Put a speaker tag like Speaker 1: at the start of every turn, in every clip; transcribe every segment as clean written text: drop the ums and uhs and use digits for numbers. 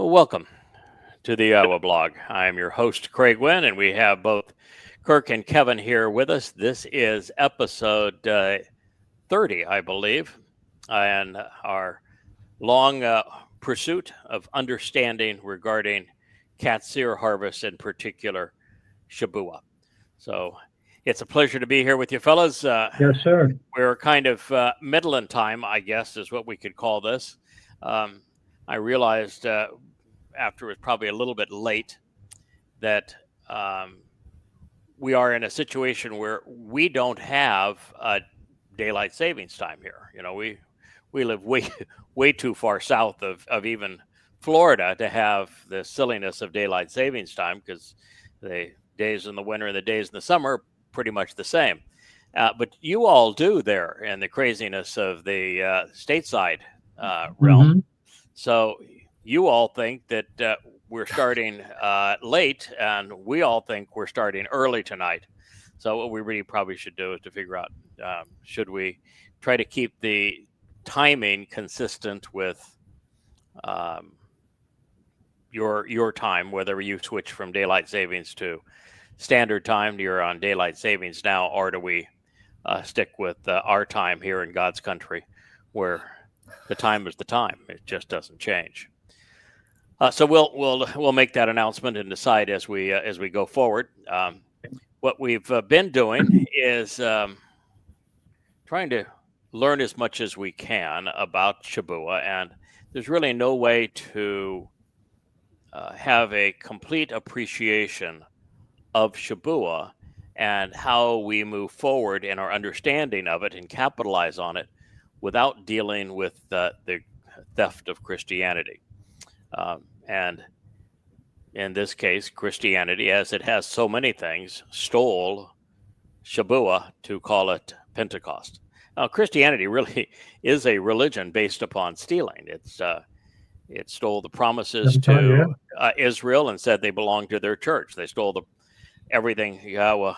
Speaker 1: Well, welcome to the YAHOWAH blog. I'm your host, Craig Winn, and we have both Kirk and Kevin here with us. This is episode 30, I believe, and our long pursuit of understanding regarding Qatsyr harvest, in particular, Shabuah. So it's a pleasure to be here with you fellas.
Speaker 2: Yes, sir.
Speaker 1: We're kind of middle in time, I guess, is what we could call this. I realized after it was probably a little bit late that we are in a situation where we don't have daylight savings time here. You know, we live way too far south of even Florida to have the silliness of daylight savings time, because the days in the winter and the days in the summer are pretty much the same. But you all do there in the craziness of the stateside realm.
Speaker 2: Mm-hmm.
Speaker 1: So you all think that we're starting late, and we all think we're starting early tonight. So what we really probably should do is to figure out, should we try to keep the timing consistent with your time, whether you switch from daylight savings to standard time, you're on daylight savings now, or do we stick with our time here in God's country, where the time is the time. It just doesn't change. So we'll make that announcement and decide as we go forward. What we've been doing is trying to learn as much as we can about Shabuah, and there's really no way to have a complete appreciation of Shabuah and how we move forward in our understanding of it and capitalize on it without dealing with the theft of Christianity. And in this case, Christianity, as it has so many things, stole Shabuah to call it Pentecost. Now, Christianity really is a religion based upon stealing. It stole the promises to Israel and said they belonged to their church. They stole everything Yahweh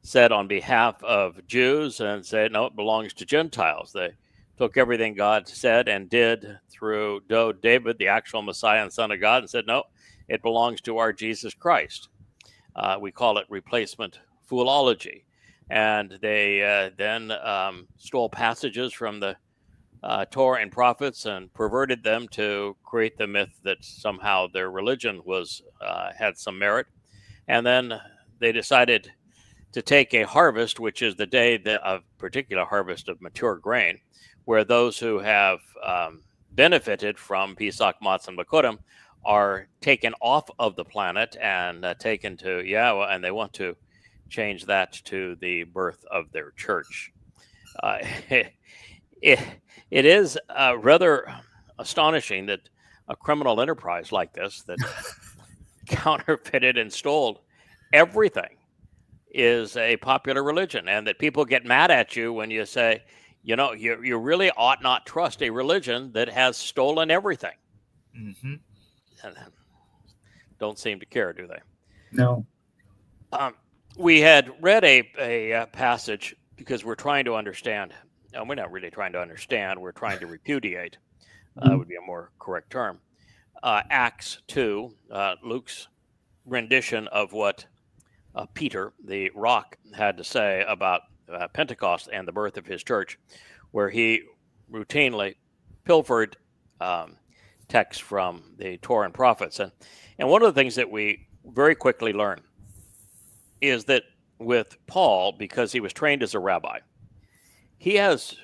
Speaker 1: said on behalf of Jews and said, no, it belongs to Gentiles. They took everything God said and did through David, the actual Messiah and Son of God, and said, no, it belongs to our Jesus Christ. We call it replacement foolology. And they then stole passages from the Torah and prophets and perverted them to create the myth that somehow their religion had some merit. And then they decided to take a harvest, which is the day of particular harvest of mature grain, where those who have benefited from Pesach, Matzah, and Bakurim are taken off of the planet and taken to Yahweh, and they want to change that to the birth of their church. It is rather astonishing that a criminal enterprise like this that counterfeited and stole everything is a popular religion, and that people get mad at you when you say, you know, you really ought not trust a religion that has stolen everything.
Speaker 3: Mm-hmm.
Speaker 1: Don't seem to care, do they?
Speaker 2: No.
Speaker 1: We had read a passage because we're trying to understand. No, we're not really trying to understand. We're trying to repudiate. Would be a more correct term. Acts 2, Luke's rendition of what Peter, the rock, had to say about Pentecost and the birth of his church, where he routinely pilfered texts from the Torah and prophets. And one of the things that we very quickly learn is that with Paul, because he was trained as a rabbi, he has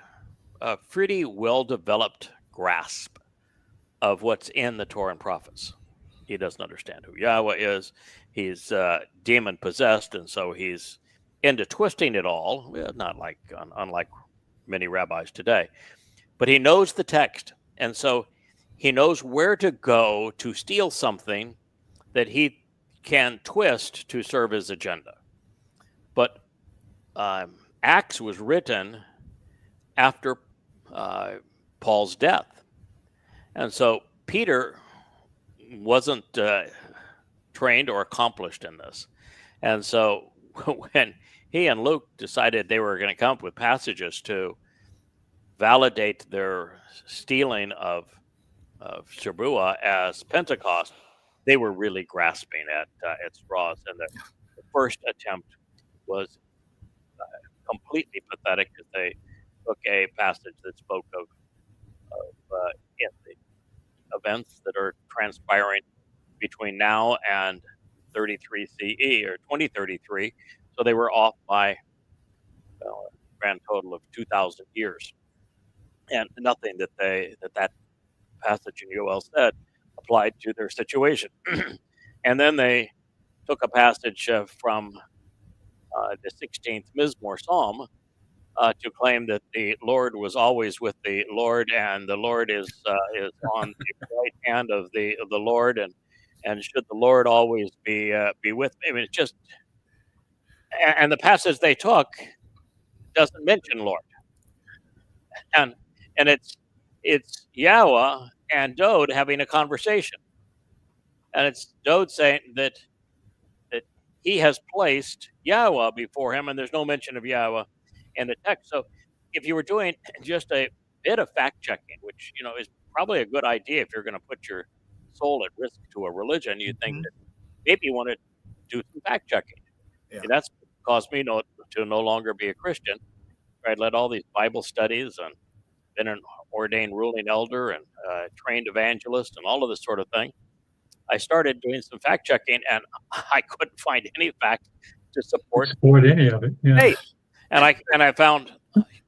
Speaker 1: a pretty well-developed grasp of what's in the Torah and prophets. He doesn't understand who Yahweh is. He's demon-possessed, and so he's into twisting it all, not like unlike many rabbis today. But he knows the text, and so he knows where to go to steal something that he can twist to serve his agenda. But Acts was written after Paul's death. And so Peter wasn't trained or accomplished in this. And so when he and Luke decided they were going to come up with passages to validate their stealing of Shabuah as Pentecost, they were really grasping at straws. And the first attempt was completely pathetic, because they took a passage that spoke of the events that are transpiring between now and 33 CE or 2033. So they were off by a grand total of 2,000 years, and nothing that passage in Yoel said applied to their situation. And then they took a passage from the 16th Mizmor Psalm to claim that the Lord was always with the Lord, and the Lord is on the right hand of the Lord, and should the Lord always be with me? I mean, it's just, and the passage they took doesn't mention Lord, and it's Yahweh and Dode having a conversation, and it's Dode saying that he has placed Yahweh before him, and there's no mention of Yahweh in the text. So if you were doing just a bit of fact checking, which is probably a good idea if you're going to put your soul at risk to a religion, you think that maybe you want to do some fact checking.
Speaker 2: Yeah.
Speaker 1: And that's caused me to no longer be a Christian. I led all these Bible studies and been an ordained ruling elder and trained evangelist and all of this sort of thing. I started doing some fact checking, and I couldn't find any facts to support
Speaker 3: any of it. Yeah.
Speaker 1: faith. And I found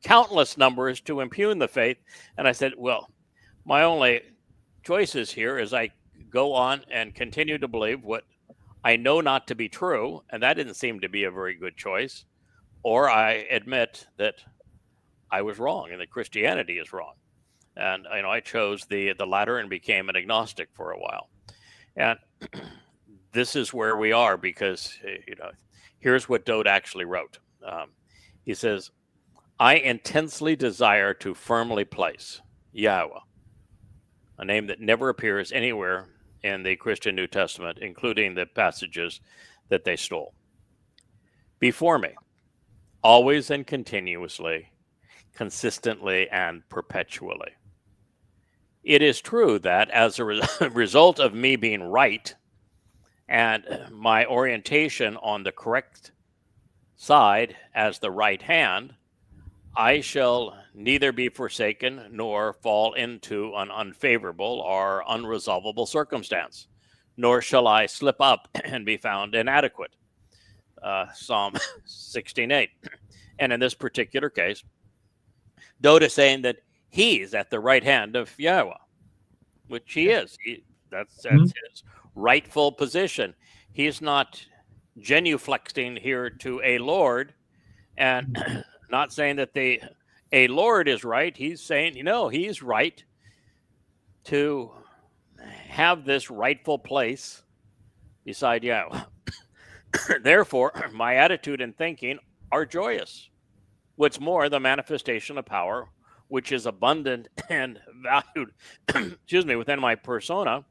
Speaker 1: countless numbers to impugn the faith. And I said, well, my only choices here is I go on and continue to believe what I know not to be true, and that didn't seem to be a very good choice, or I admit that I was wrong and that Christianity is wrong. And I chose the latter and became an agnostic for a while. And this is where we are, because here's what Dode actually wrote. He says, I intensely desire to firmly place Yahweh, a name that never appears anywhere in the Christian New Testament, including the passages that they stole, before me, always and continuously, consistently and perpetually. It is true that as a result of me being right and my orientation on the correct side as the right hand, I shall neither be forsaken nor fall into an unfavorable or unresolvable circumstance, nor shall I slip up and be found inadequate. Psalm 16:8. And in this particular case, Dode is saying that he's at the right hand of Yahweh, which he is. That's his rightful position. He's not genuflexing here to a Lord and not saying that a Lord is right. He's saying, he's right to have this rightful place beside Yahweh. Therefore, my attitude and thinking are joyous. What's more, the manifestation of power, which is abundant and valued, within my persona,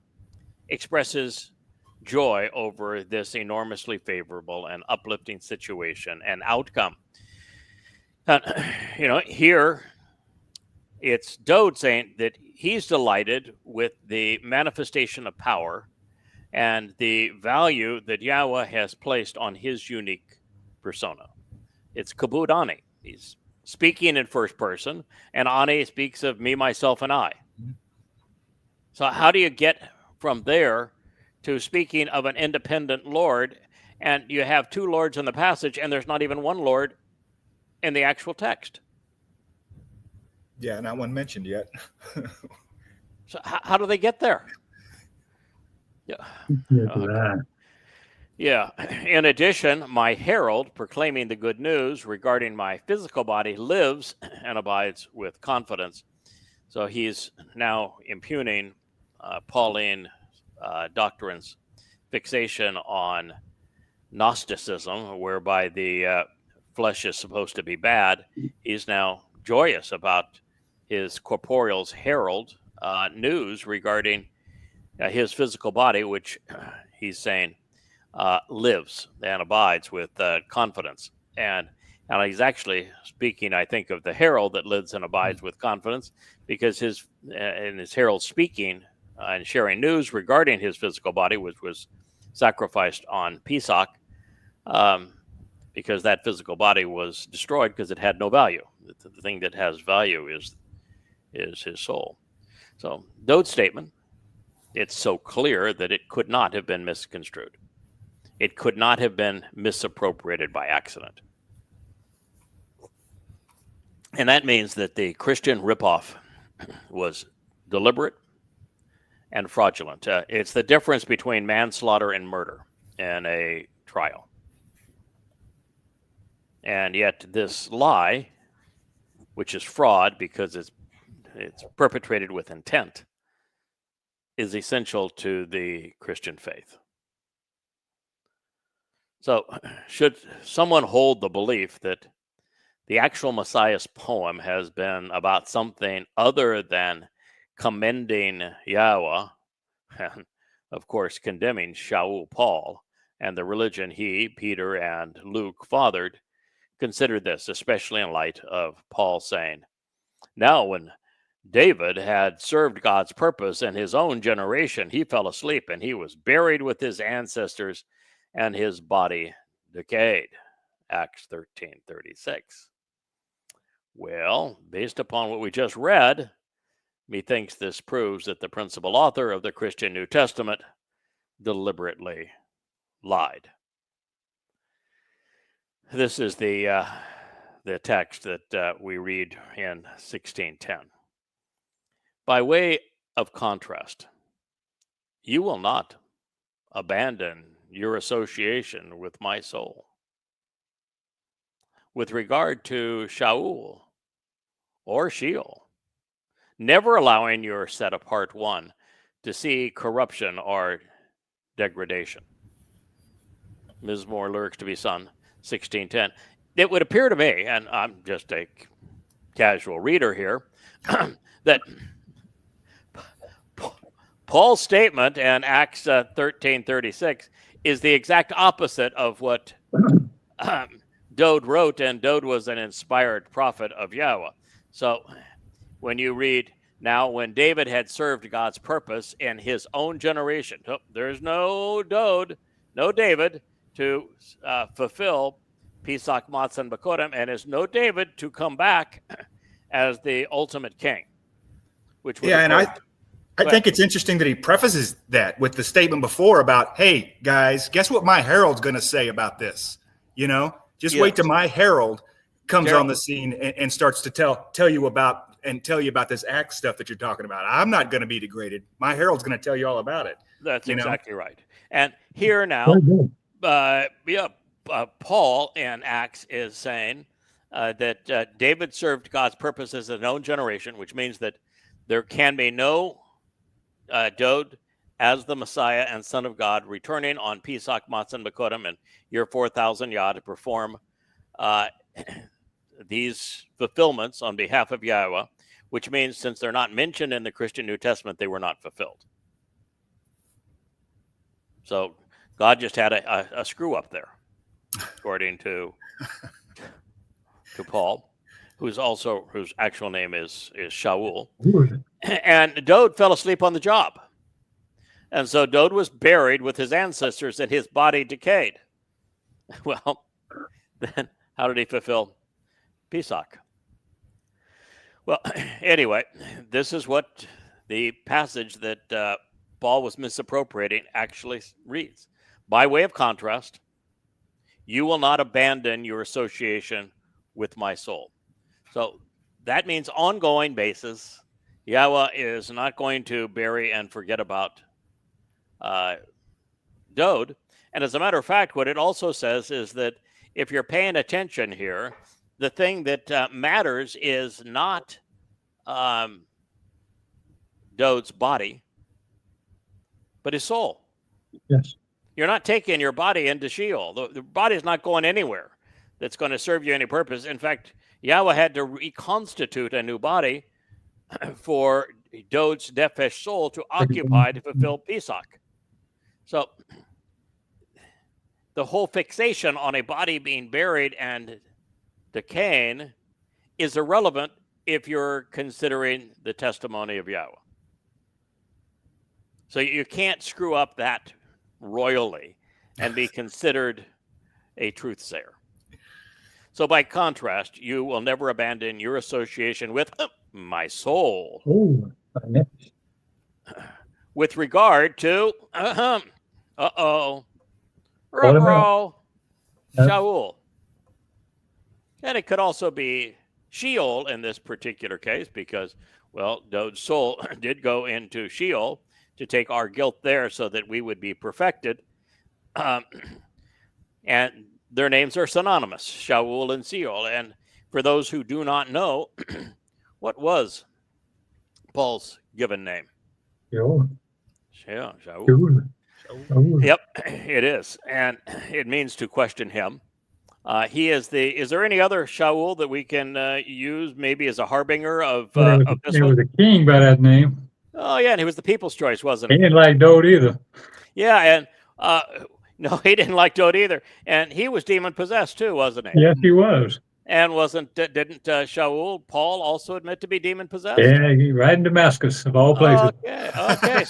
Speaker 1: expresses joy over this enormously favorable and uplifting situation and outcome. Here it's Dode saying that he's delighted with the manifestation of power and the value that Yahweh has placed on his unique persona. It's Kabud Ani. He's speaking in first person, and Ani speaks of me, myself, and I. So how do you get from there to speaking of an independent Lord, and you have two Lords in the passage, and there's not even one Lord in the actual text?
Speaker 2: Yeah, not one mentioned yet.
Speaker 1: So how do they get there? Yeah. In addition, my herald proclaiming the good news regarding my physical body lives and abides with confidence. So he's now impugning Pauline doctrine's fixation on Gnosticism, whereby the flesh is supposed to be bad. He's now joyous about his corporeal's herald news regarding his physical body, which he's saying lives and abides with confidence. And he's actually speaking, I think, of the herald that lives and abides with confidence, because in his herald speaking and sharing news regarding his physical body, which was sacrificed on Pesach, because that physical body was destroyed because it had no value. The thing that has value is his soul. So Dod's statement, it's so clear that it could not have been misconstrued. It could not have been misappropriated by accident. And that means that the Christian ripoff was deliberate and fraudulent. It's the difference between manslaughter and murder in a trial. And yet this lie, which is fraud because it's perpetrated with intent, is essential to the Christian faith. So should someone hold the belief that the actual Messiah's poem has been about something other than commending Yahweh, and of course condemning Shaul Paul and the religion he, Peter, and Luke fathered, consider this, especially in light of Paul saying, "Now when David had served God's purpose in his own generation, he fell asleep and he was buried with his ancestors and his body decayed." Acts 13:36. Well, based upon what we just read, methinks this proves that the principal author of the Christian New Testament deliberately lied. This is the text that we read in 16:10. By way of contrast, you will not abandon your association with my soul. With regard to Shaul or Sheol, never allowing your set apart one to see corruption or degradation. Mizmor lyrics to be sung, 16:10. It would appear to me, and I'm just a casual reader here, that Paul's statement in Acts 13:36 is the exact opposite of what Dode wrote, and Dode was an inspired prophet of Yahweh. So when you read, "Now when David had served God's purpose in his own generation," there's no Dode, no David to fulfill Pesach, Matzah, and Bakodim, and there's no David to come back as the ultimate king. Which
Speaker 2: yeah, and I think it's interesting that he prefaces that with the statement before about, "Hey guys, guess what my herald's going to say about this? You know, just wait till my herald comes on the scene and starts to tell you about this act stuff that you're talking about. I'm not going to be degraded. My herald's going to tell you all about it."
Speaker 1: That's exactly right. And here now, Paul in Acts is saying that David served God's purposes in his own generation, which means that there can be no Dode as the Messiah and Son of God returning on Pesach, Matzah, and Bakodim and year 4000 Yah to perform these fulfillments on behalf of Yahweh, which means since they're not mentioned in the Christian New Testament, they were not fulfilled. So God just had a screw up there, according to Paul, whose actual name is Shaul. And Dode fell asleep on the job. And so Dode was buried with his ancestors and his body decayed. Well, then how did he fulfill Pesach? Well, anyway, this is what the passage that Paul was misappropriating actually reads. By way of contrast, you will not abandon your association with my soul. So that means ongoing basis. Yahweh is not going to bury and forget about Dode. And as a matter of fact, what it also says is that if you're paying attention here, the thing that matters is not Dode's body, but his soul.
Speaker 3: Yes.
Speaker 1: You're not taking your body into Sheol. The body is not going anywhere that's going to serve you any purpose. In fact, Yahweh had to reconstitute a new body for Dode's nefesh soul to occupy to fulfill Pesach. So the whole fixation on a body being buried and decaying is irrelevant if you're considering the testimony of Yahweh. So you can't screw up that royally and be considered a truthsayer. So by contrast, you will never abandon your association with my soul.
Speaker 3: Oh,
Speaker 1: With regard to, Ruh-roh, Shaul. And it could also be Sheol in this particular case because, well, Dod's soul did go into Sheol to take our guilt there so that we would be perfected. And their names are synonymous, Shaul and Sheol. And for those who do not know, what was Paul's given name?
Speaker 3: Shaul.
Speaker 1: Yeah, Shaul.
Speaker 3: Shaul.
Speaker 1: Yep, it is. And it means to question him. He is there any other Shaul that we can use maybe as a harbinger of this one?
Speaker 3: There was a king by that name.
Speaker 1: Oh, yeah, and he was the people's choice, wasn't
Speaker 3: He
Speaker 1: he?
Speaker 3: didn't like Dode either.
Speaker 1: Yeah, and no, he didn't like Dode either. And he was demon-possessed too, wasn't he?
Speaker 3: Yes, he was.
Speaker 1: And didn't Shaul, Paul, also admit to be demon-possessed?
Speaker 3: Yeah, right in Damascus, of all places.
Speaker 1: Okay.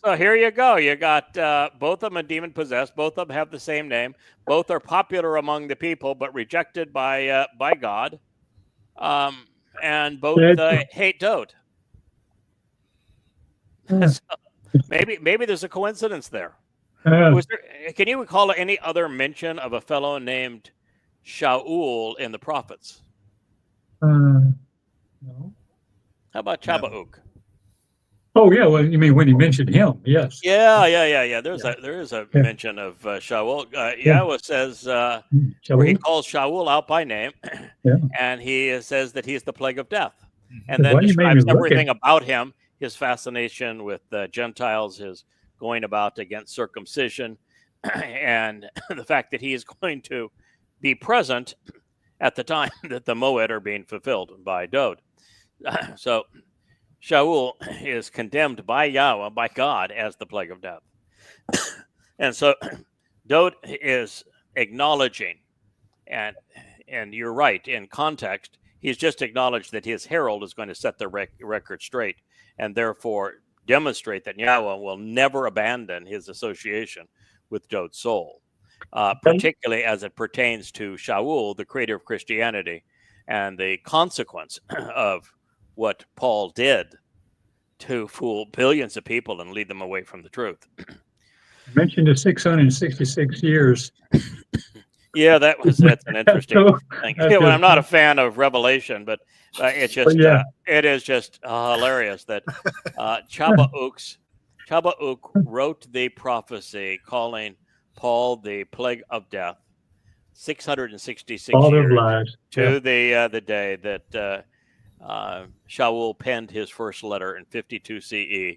Speaker 1: So here you go. You got both of them demon-possessed. Both of them have the same name. Both are popular among the people, but rejected by God. And both hate Dode. So maybe there's a coincidence there. Can you recall any other mention of a fellow named Shaul in the prophets?
Speaker 3: No.
Speaker 1: How about Chabauk?
Speaker 3: Oh yeah, well, you mean when he mentioned him? Yes.
Speaker 1: Yeah. There is a mention of Shaul. Yahowah says where he calls Shaul out by name, and he says that he's the plague of death, and then describes everything about him: his fascination with Gentiles, his going about against circumcision, and the fact that he is going to be present at the time that the Moed are being fulfilled by Dode. So Shaul is condemned by Yahowah, by God, as the plague of death. And so Dode is acknowledging, and you're right, in context, he's just acknowledged that his herald is going to set the record straight and therefore demonstrate that Yahowah will never abandon his association with Dode's soul, particularly as it pertains to Shaul, the creator of Christianity, and the consequence of what Paul did to fool billions of people and lead them away from the truth.
Speaker 3: You mentioned the 666 years.
Speaker 1: Yeah, that's an interesting thing. Well, I'm not a fan of Revelation, but it's just it is just hilarious that Chabauk wrote the prophecy calling Paul the plague of death 666 years to the day that Shaul penned his first letter in 52 CE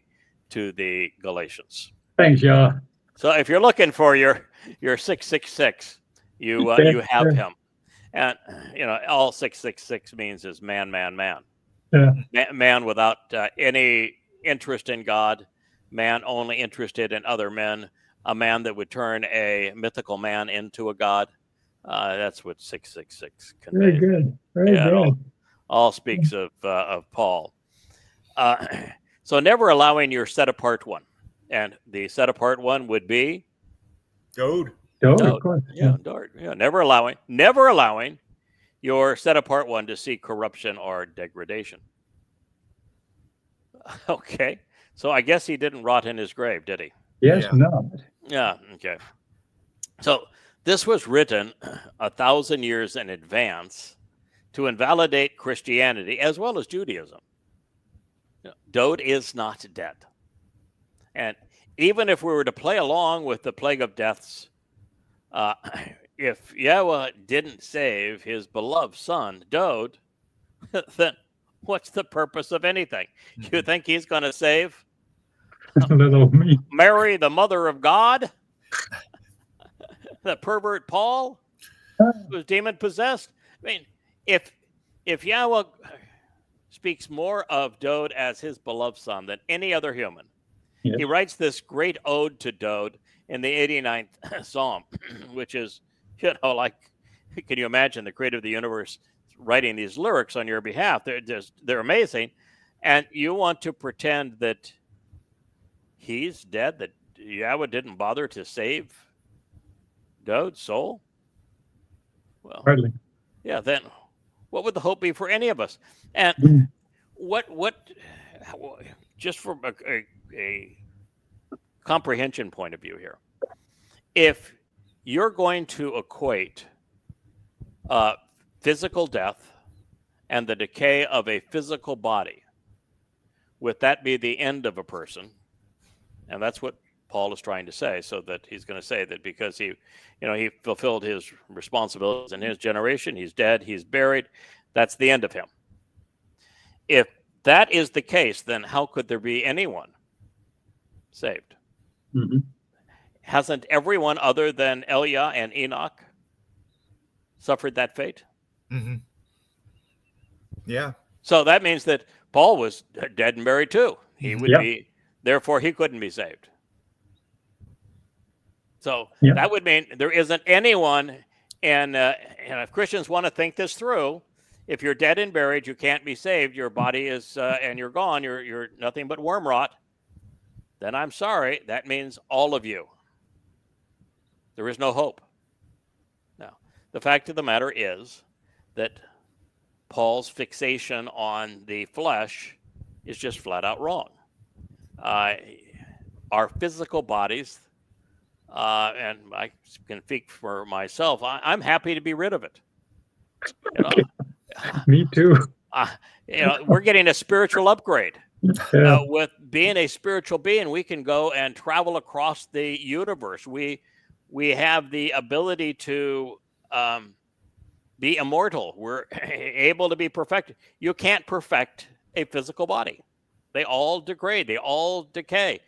Speaker 1: to the Galatians.
Speaker 3: Thanks, Yah.
Speaker 1: So if you're looking for your 666, you have him, and all 666 means is man.
Speaker 3: Yeah.
Speaker 1: Man without any interest in God, man only interested in other men, a man that would turn a mythical man into a god. That's what 666 conveys.
Speaker 3: Very good. Very good.
Speaker 1: All speaks of Paul. So never allowing your set apart one, and the set apart one would be
Speaker 2: Dode.
Speaker 3: Of course.
Speaker 1: Dode. Yeah, never allowing your set apart one to see corruption or degradation. Okay, so I guess he didn't rot in his grave, did he?
Speaker 3: Yes, no.
Speaker 1: Yeah. Okay. So this was written 1,000 years in advance to invalidate Christianity as well as Judaism. Dode is not dead. And even if we were to play along with the plague of deaths, if Yahowah didn't save his beloved son, Dode, then what's the purpose of anything? You think he's going to save Mary, the mother of God? The pervert Paul, who was demon-possessed? I mean, if Yahowah speaks more of Dode as his beloved son than any other human, he writes this great ode to Dode in the 89th Psalm, which is, like, can you imagine the creator of the universe writing these lyrics on your behalf? They're amazing. And you want to pretend that he's dead, that Yahweh didn't bother to save Dode's soul? Well,
Speaker 3: Hardly.
Speaker 1: yeah, then what would the hope be for any of us? And
Speaker 3: Mm.
Speaker 1: what just from a comprehension point of view here, if you're going to equate physical death and the decay of a physical body, would that be the end of a person? And that's what Paul is trying to say. So that he's going to say that because he fulfilled his responsibilities in his generation, he's dead, he's buried, that's the end of him. If that is the case, then how could there be anyone saved?
Speaker 3: Mm-hmm.
Speaker 1: Hasn't everyone other than Eliah and Enoch suffered that fate?
Speaker 2: Mm-hmm. Yeah.
Speaker 1: So that means that Paul was dead and buried too. He would be, therefore he couldn't be saved. So that would mean there isn't anyone, and if Christians want to think this through, if you're dead and buried, you can't be saved, your body is, and you're gone, you're nothing but worm rot, then I'm sorry, that means all of you. There is no hope. Now, the fact of the matter is that Paul's fixation on the flesh is just flat out wrong. Our physical bodies, and I can speak for myself, I'm happy to be rid of it.
Speaker 3: Me too.
Speaker 1: We're getting a spiritual upgrade. With being a spiritual being, we can go and travel across the universe. We have the ability to be immortal. We're able to be perfected. You can't perfect a physical body. They all degrade. They all decay.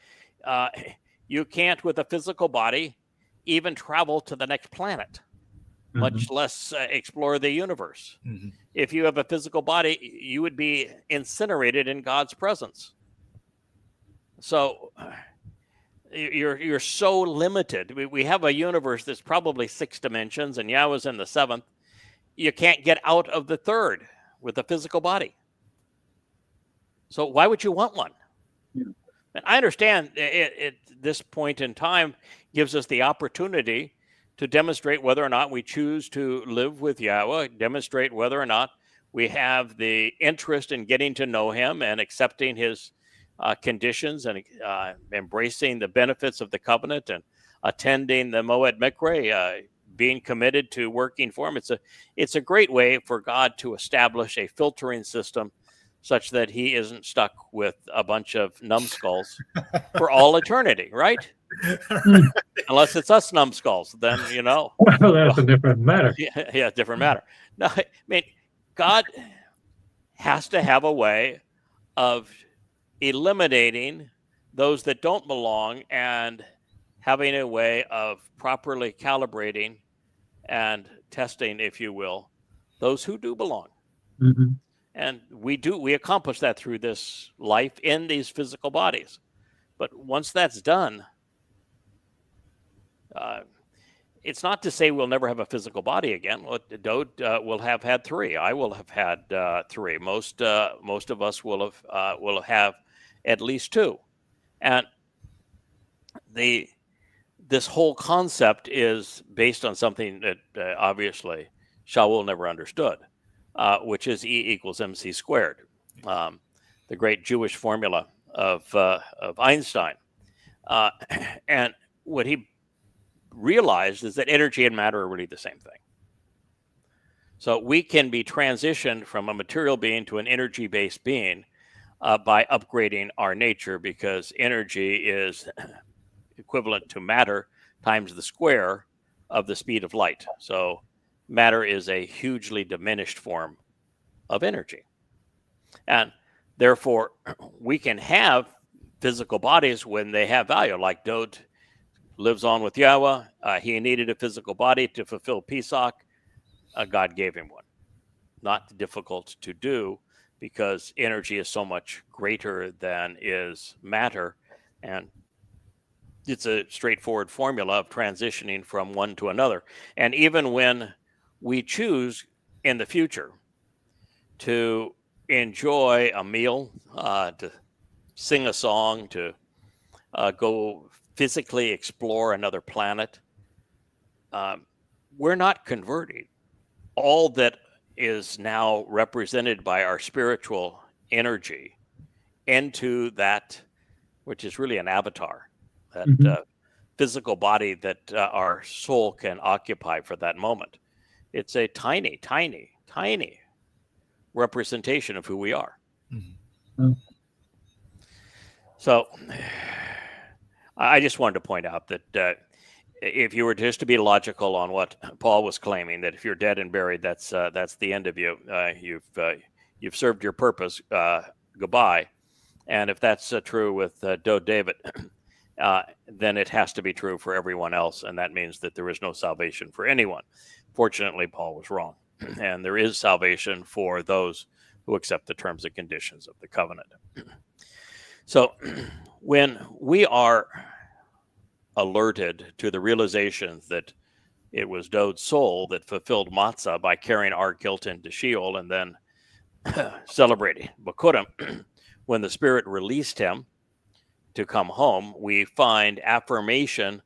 Speaker 1: You can't, with a physical body, even travel to the next planet, much less explore the universe. Mm-hmm. If you have a physical body, you would be incinerated in God's presence. So you're so limited. We have a universe that's probably 6 dimensions, and Yahweh's in the 7th. You can't get out of the 3rd with a physical body. So why would you want one? Yeah. And I understand this point in time gives us the opportunity to demonstrate whether or not we choose to live with Yahweh, demonstrate whether or not we have the interest in getting to know him and accepting his conditions and embracing the benefits of the covenant and attending the Moed Mikre, being committed to working for him. It's a great way for God to establish a filtering system such that he isn't stuck with a bunch of numbskulls for all eternity, right? Unless it's us numbskulls, then,
Speaker 3: Well, that's a different matter.
Speaker 1: Yeah, different matter. No, I mean, God has to have a way of eliminating those that don't belong and having a way of properly calibrating and testing, if you will, those who do belong. Mm-hmm. And we accomplish that through this life in these physical bodies. But once that's done, it's not to say we'll never have a physical body again. Well, Dode will have had 3. I will have had 3. Most of us will have at least 2. And this whole concept is based on something that obviously Shaul never understood, which is E equals MC squared, the great Jewish formula of Einstein. And what he realized is that energy and matter are really the same thing. So we can be transitioned from a material being to an energy-based being by upgrading our nature, because energy is equivalent to matter times the square of the speed of light. So matter is a hugely diminished form of energy. And therefore, we can have physical bodies when they have value, like Dode lives on with Yahweh. He needed a physical body to fulfill Pesach. God gave him one. Not difficult to do, because energy is so much greater than is matter. And it's a straightforward formula of transitioning from one to another. And even when we choose in the future to enjoy a meal, to sing a song, to go physically explore another planet. We're not converting. All that is now represented by our spiritual energy into that, which is really an avatar, that physical body that our soul can occupy for that moment. It's a tiny, tiny, tiny representation of who we are.
Speaker 3: Mm-hmm.
Speaker 1: So I just wanted to point out that if you were just to be logical on what Paul was claiming, that if you're dead and buried, that's the end of you. You've served your purpose. Goodbye. And if that's true with Dode David, then it has to be true for everyone else, and that means that there is no salvation for anyone. Fortunately, Paul was wrong, and there is salvation for those who accept the terms and conditions of the covenant. So when we are alerted to the realization that it was Dode's soul that fulfilled matzah by carrying our guilt into Sheol and then celebrating Bikurim, when the Spirit released him to come home, we find affirmation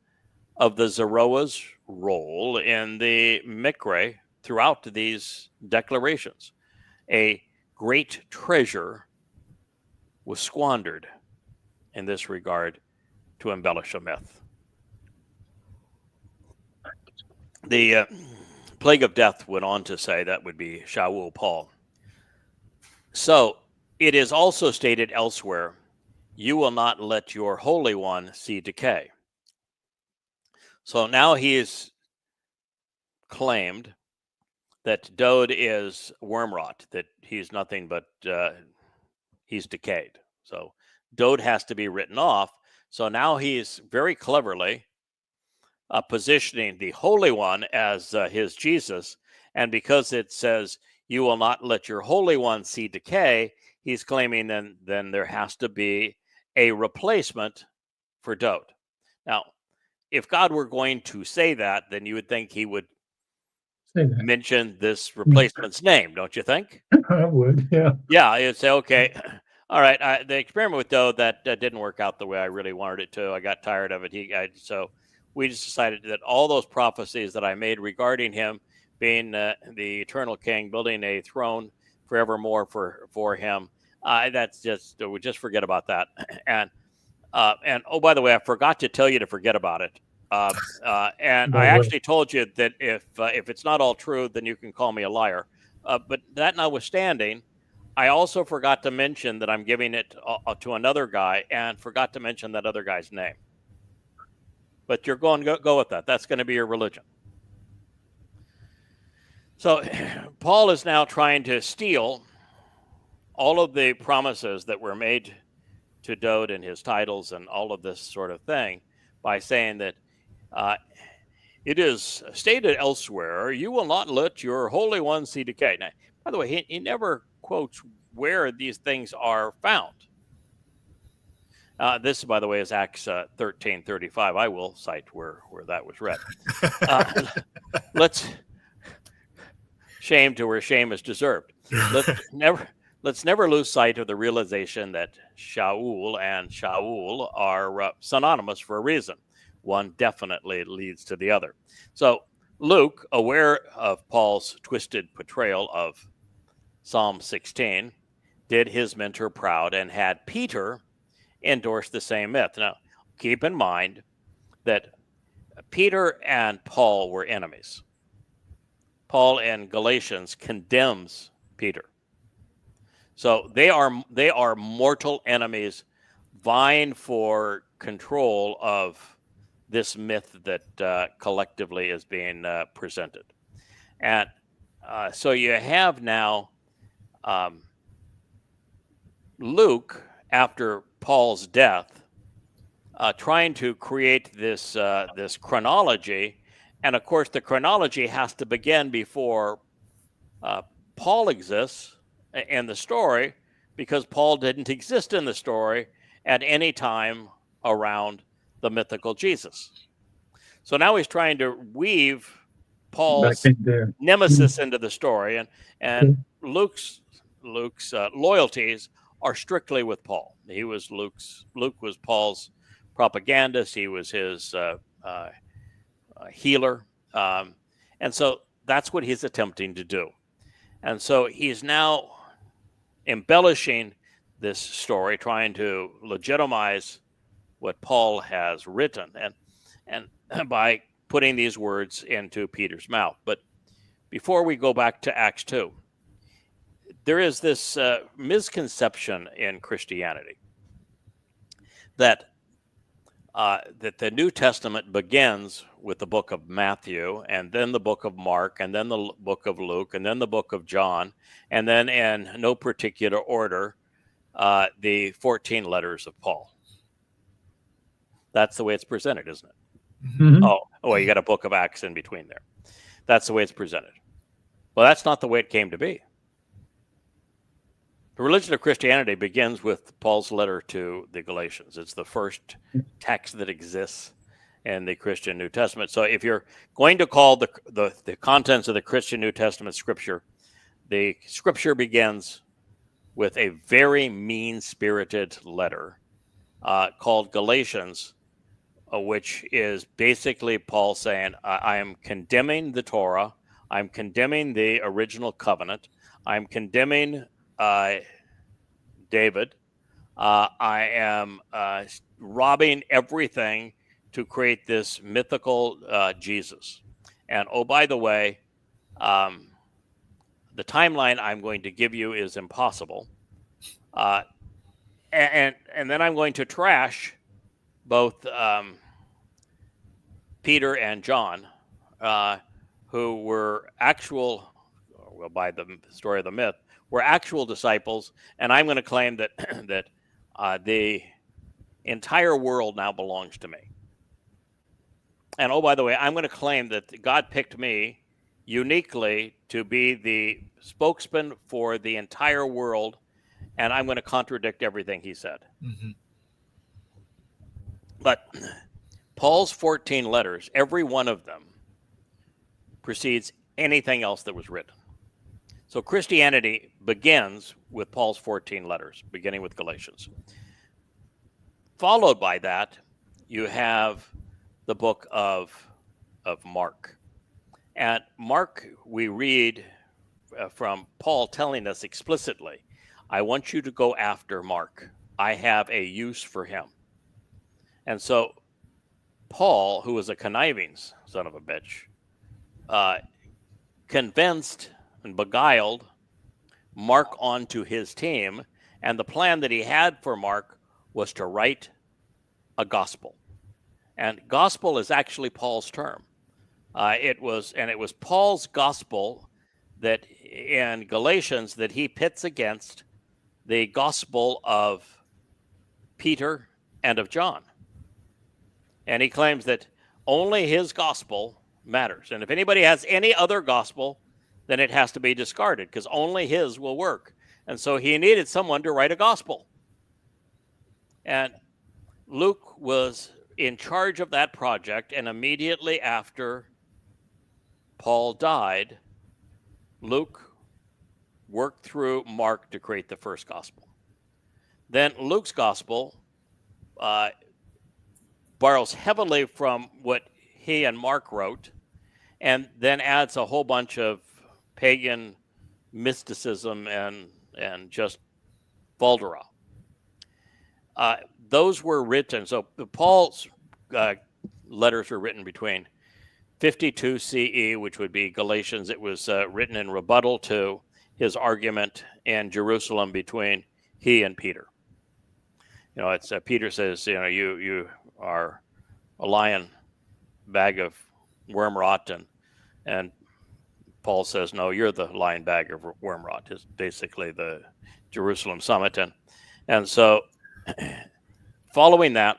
Speaker 1: of the Zeroah's role in the Mikre throughout these declarations. A great treasure was squandered in this regard to embellish a myth. The plague of death went on to say, that would be Shaul Paul. So it is also stated elsewhere, you will not let your Holy One see decay. So now he is claimed that Dode is worm rot, that he's nothing but he's decayed. So Dode has to be written off. So now he's very cleverly positioning the Holy One as his Jesus. And because it says, you will not let your Holy One see decay, he's claiming then there has to be a replacement for Dode. Now, if God were going to say that, then you would think he would mention this replacement's name, don't you think?
Speaker 3: I would, yeah.
Speaker 1: Yeah, you'd say, okay, all right, the experiment with Dode, that didn't work out the way I really wanted it to. I got tired of it. So we just decided that all those prophecies that I made regarding him being the eternal king, building a throne forevermore for him, that's just, we just forget about that. And oh, by the way, I forgot to tell you to forget about it. And I actually told you that if it's not all true, then you can call me a liar. But that notwithstanding, I also forgot to mention that I'm giving it to another guy, and forgot to mention that other guy's name. But you're going to go with that. That's going to be your religion. So Paul is now trying to steal all of the promises that were made to Dode and his titles and all of this sort of thing by saying that it is stated elsewhere, you will not let your Holy One see decay. Now, by the way, he never quotes where these things are found. This, by the way, is Acts 13:35. I will cite where that was read. Shame to where shame is deserved. Let's never lose sight of the realization that Shaul and Shaul are synonymous for a reason. One definitely leads to the other. So Luke, aware of Paul's twisted portrayal of Psalm 16, did his mentor proud and had Peter endorse the same myth. Now, keep in mind that Peter and Paul were enemies. Paul in Galatians condemns Peter. So they are mortal enemies vying for control of this myth that collectively is being presented. And so you have now Luke, after Paul's death, trying to create this chronology. And of course, the chronology has to begin before Paul exists in the story, because Paul didn't exist in the story at any time around the mythical Jesus. So now he's trying to weave Paul's nemesis into the story, and Luke's loyalties are strictly with Paul. Luke was Paul's propagandist. He was his healer. And so that's what he's attempting to do. And so he's now embellishing this story, trying to legitimize what Paul has written, and by putting these words into Peter's mouth. But before we go back to Acts 2, there is this misconception in Christianity that the New Testament begins with the book of Matthew, and then the book of Mark, and then the book of Luke, and then the book of John, and then in no particular order, the 14 letters of Paul. That's the way it's presented, isn't it?
Speaker 3: Mhm.
Speaker 1: Oh, you got a book of Acts in between there. That's the way it's presented. Well, that's not the way it came to be. The religion of Christianity begins with Paul's letter to the Galatians. It's the first text that exists in the Christian New Testament. So if you're going to call the contents of the Christian New Testament scripture, the scripture begins with a very mean-spirited letter called Galatians, which is basically Paul saying, I am condemning the Torah, I'm condemning the original covenant, I'm condemning David, I am robbing everything to create this mythical Jesus. And oh, by the way, the timeline I'm going to give you is impossible. And then I'm going to trash both Peter and John, who were actual, well, by the story of the myth, were actual disciples, and I'm going to claim that that the entire world now belongs to me. And oh, by the way, I'm going to claim that God picked me uniquely to be the spokesman for the entire world, and I'm going to contradict everything he said.
Speaker 2: Mm-hmm.
Speaker 1: But Paul's 14 letters, every one of them precedes anything else that was written. So Christianity begins with Paul's 14 letters, beginning with Galatians. Followed by that, you have the book of Mark. And Mark, we read from Paul telling us explicitly, I want you to go after Mark. I have a use for him. And so Paul, who was a conniving son of a bitch, convinced and beguiled Mark onto his team. And the plan that he had for Mark was to write a gospel. And gospel is actually Paul's term. It was Paul's gospel that in Galatians that he pits against the gospel of Peter and of John. And he claims that only his gospel matters. And if anybody has any other gospel, then it has to be discarded because only his will work. And so he needed someone to write a gospel. And Luke was in charge of that project. And immediately after Paul died, Luke worked through Mark to create the first gospel. Then Luke's gospel borrows heavily from what he and Mark wrote, and then adds a whole bunch of pagan mysticism and just Balderah. Those were written, so Paul's letters were written between 52 CE, which would be Galatians. It was written in rebuttal to his argument in Jerusalem between he and Peter. You know, it's Peter says, you know, you are a lying bag of worm rot, and Paul says, no, you're the lying bag of worm rot. Is basically the Jerusalem summit, and so following that,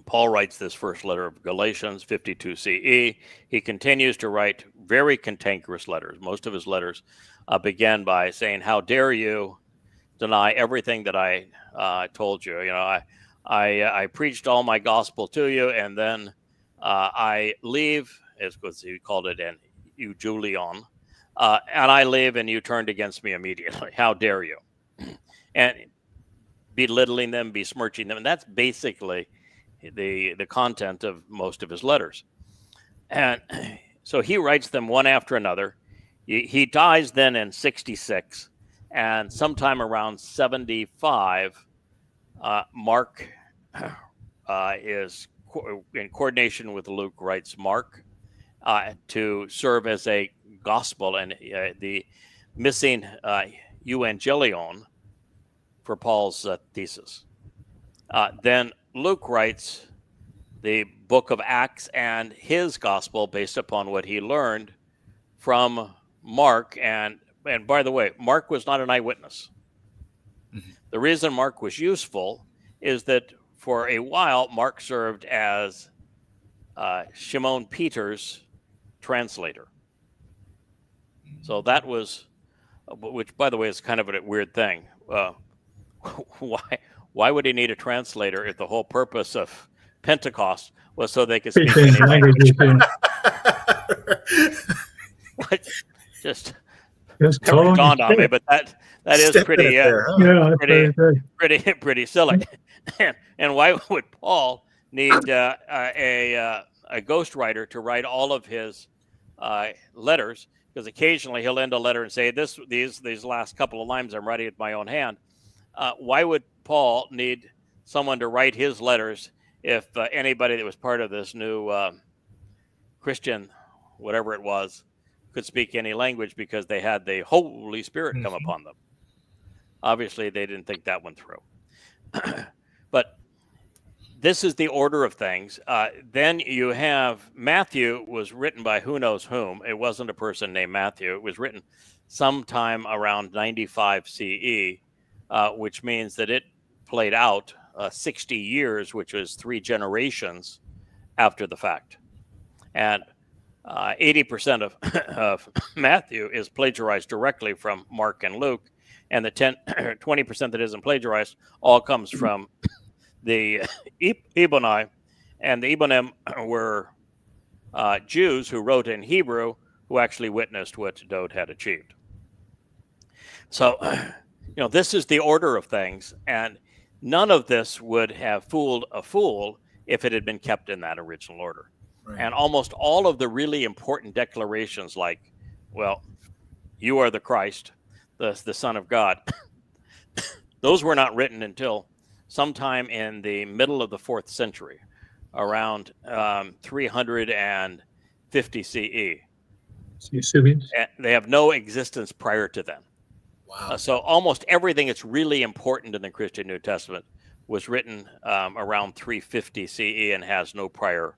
Speaker 1: Paul writes this first letter of Galatians, 52 CE. He continues to write very cantankerous letters. Most of his letters begin by saying, "How dare you deny everything that I told you? You know, I preached all my gospel to you, and then I leave," as he called it, an eujulion, and I leave, and you turned against me immediately. How dare you? And belittling them, besmirching them, and that's basically the content of most of his letters. And so he writes them one after another. He dies then in 66, and sometime around 75, Mark is in coordination with Luke, writes Mark to serve as a gospel and the missing euangelion for Paul's thesis. Then Luke writes the book of Acts and his gospel based upon what he learned from Mark. And by the way, Mark was not an eyewitness. Mm-hmm. The reason Mark was useful is that for a while, Mark served as Shimon Peter's translator. So that was, which by the way is kind of a weird thing. Why would he need a translator if the whole purpose of Pentecost was so they could speak any language? Just never dawned on me, but that is pretty pretty silly. And why would Paul need a ghostwriter to write all of his letters? Because occasionally he'll end a letter and say, these last couple of lines I'm writing with my own hand. Why would Paul need someone to write his letters if anybody that was part of this new Christian, whatever it was, could speak any language because they had the Holy Spirit come upon them? Obviously, they didn't think that one through. But this is the order of things. Then you have Matthew was written by who knows whom. It wasn't a person named Matthew. It was written sometime around 95 CE, which means that it played out 60 years, which was 3 generations after the fact. And 80% of Matthew is plagiarized directly from Mark and Luke, and the 20% that isn't plagiarized all comes from the Eboni, and the Ebonim were Jews who wrote in Hebrew who actually witnessed what Dowd had achieved. So, this is the order of things, and none of this would have fooled a fool if it had been kept in that original order. Right. And almost all of the really important declarations like, well, you are the Christ, the Son of God, those were not written until sometime in the middle of the 4th century, around 350 CE. They have no existence prior to then. Wow. So almost everything that's really important in the Christian New Testament was written around 350 CE and has no prior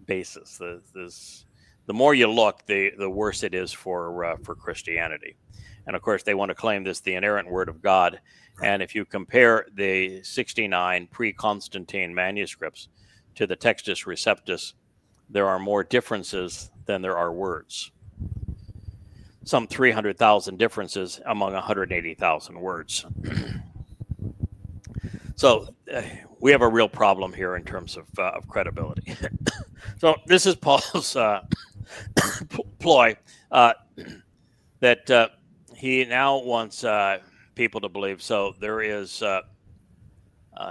Speaker 1: basis. The more you look, the worse it is for Christianity. And of course, they want to claim this the inerrant word of God. And if you compare the 69 pre-Constantine manuscripts to the Textus Receptus, there are more differences than there are words. Some 300,000 differences among 180,000 words. So we have a real problem here in terms of credibility. So this is Paul's ploy that he now wants people to believe. So there is a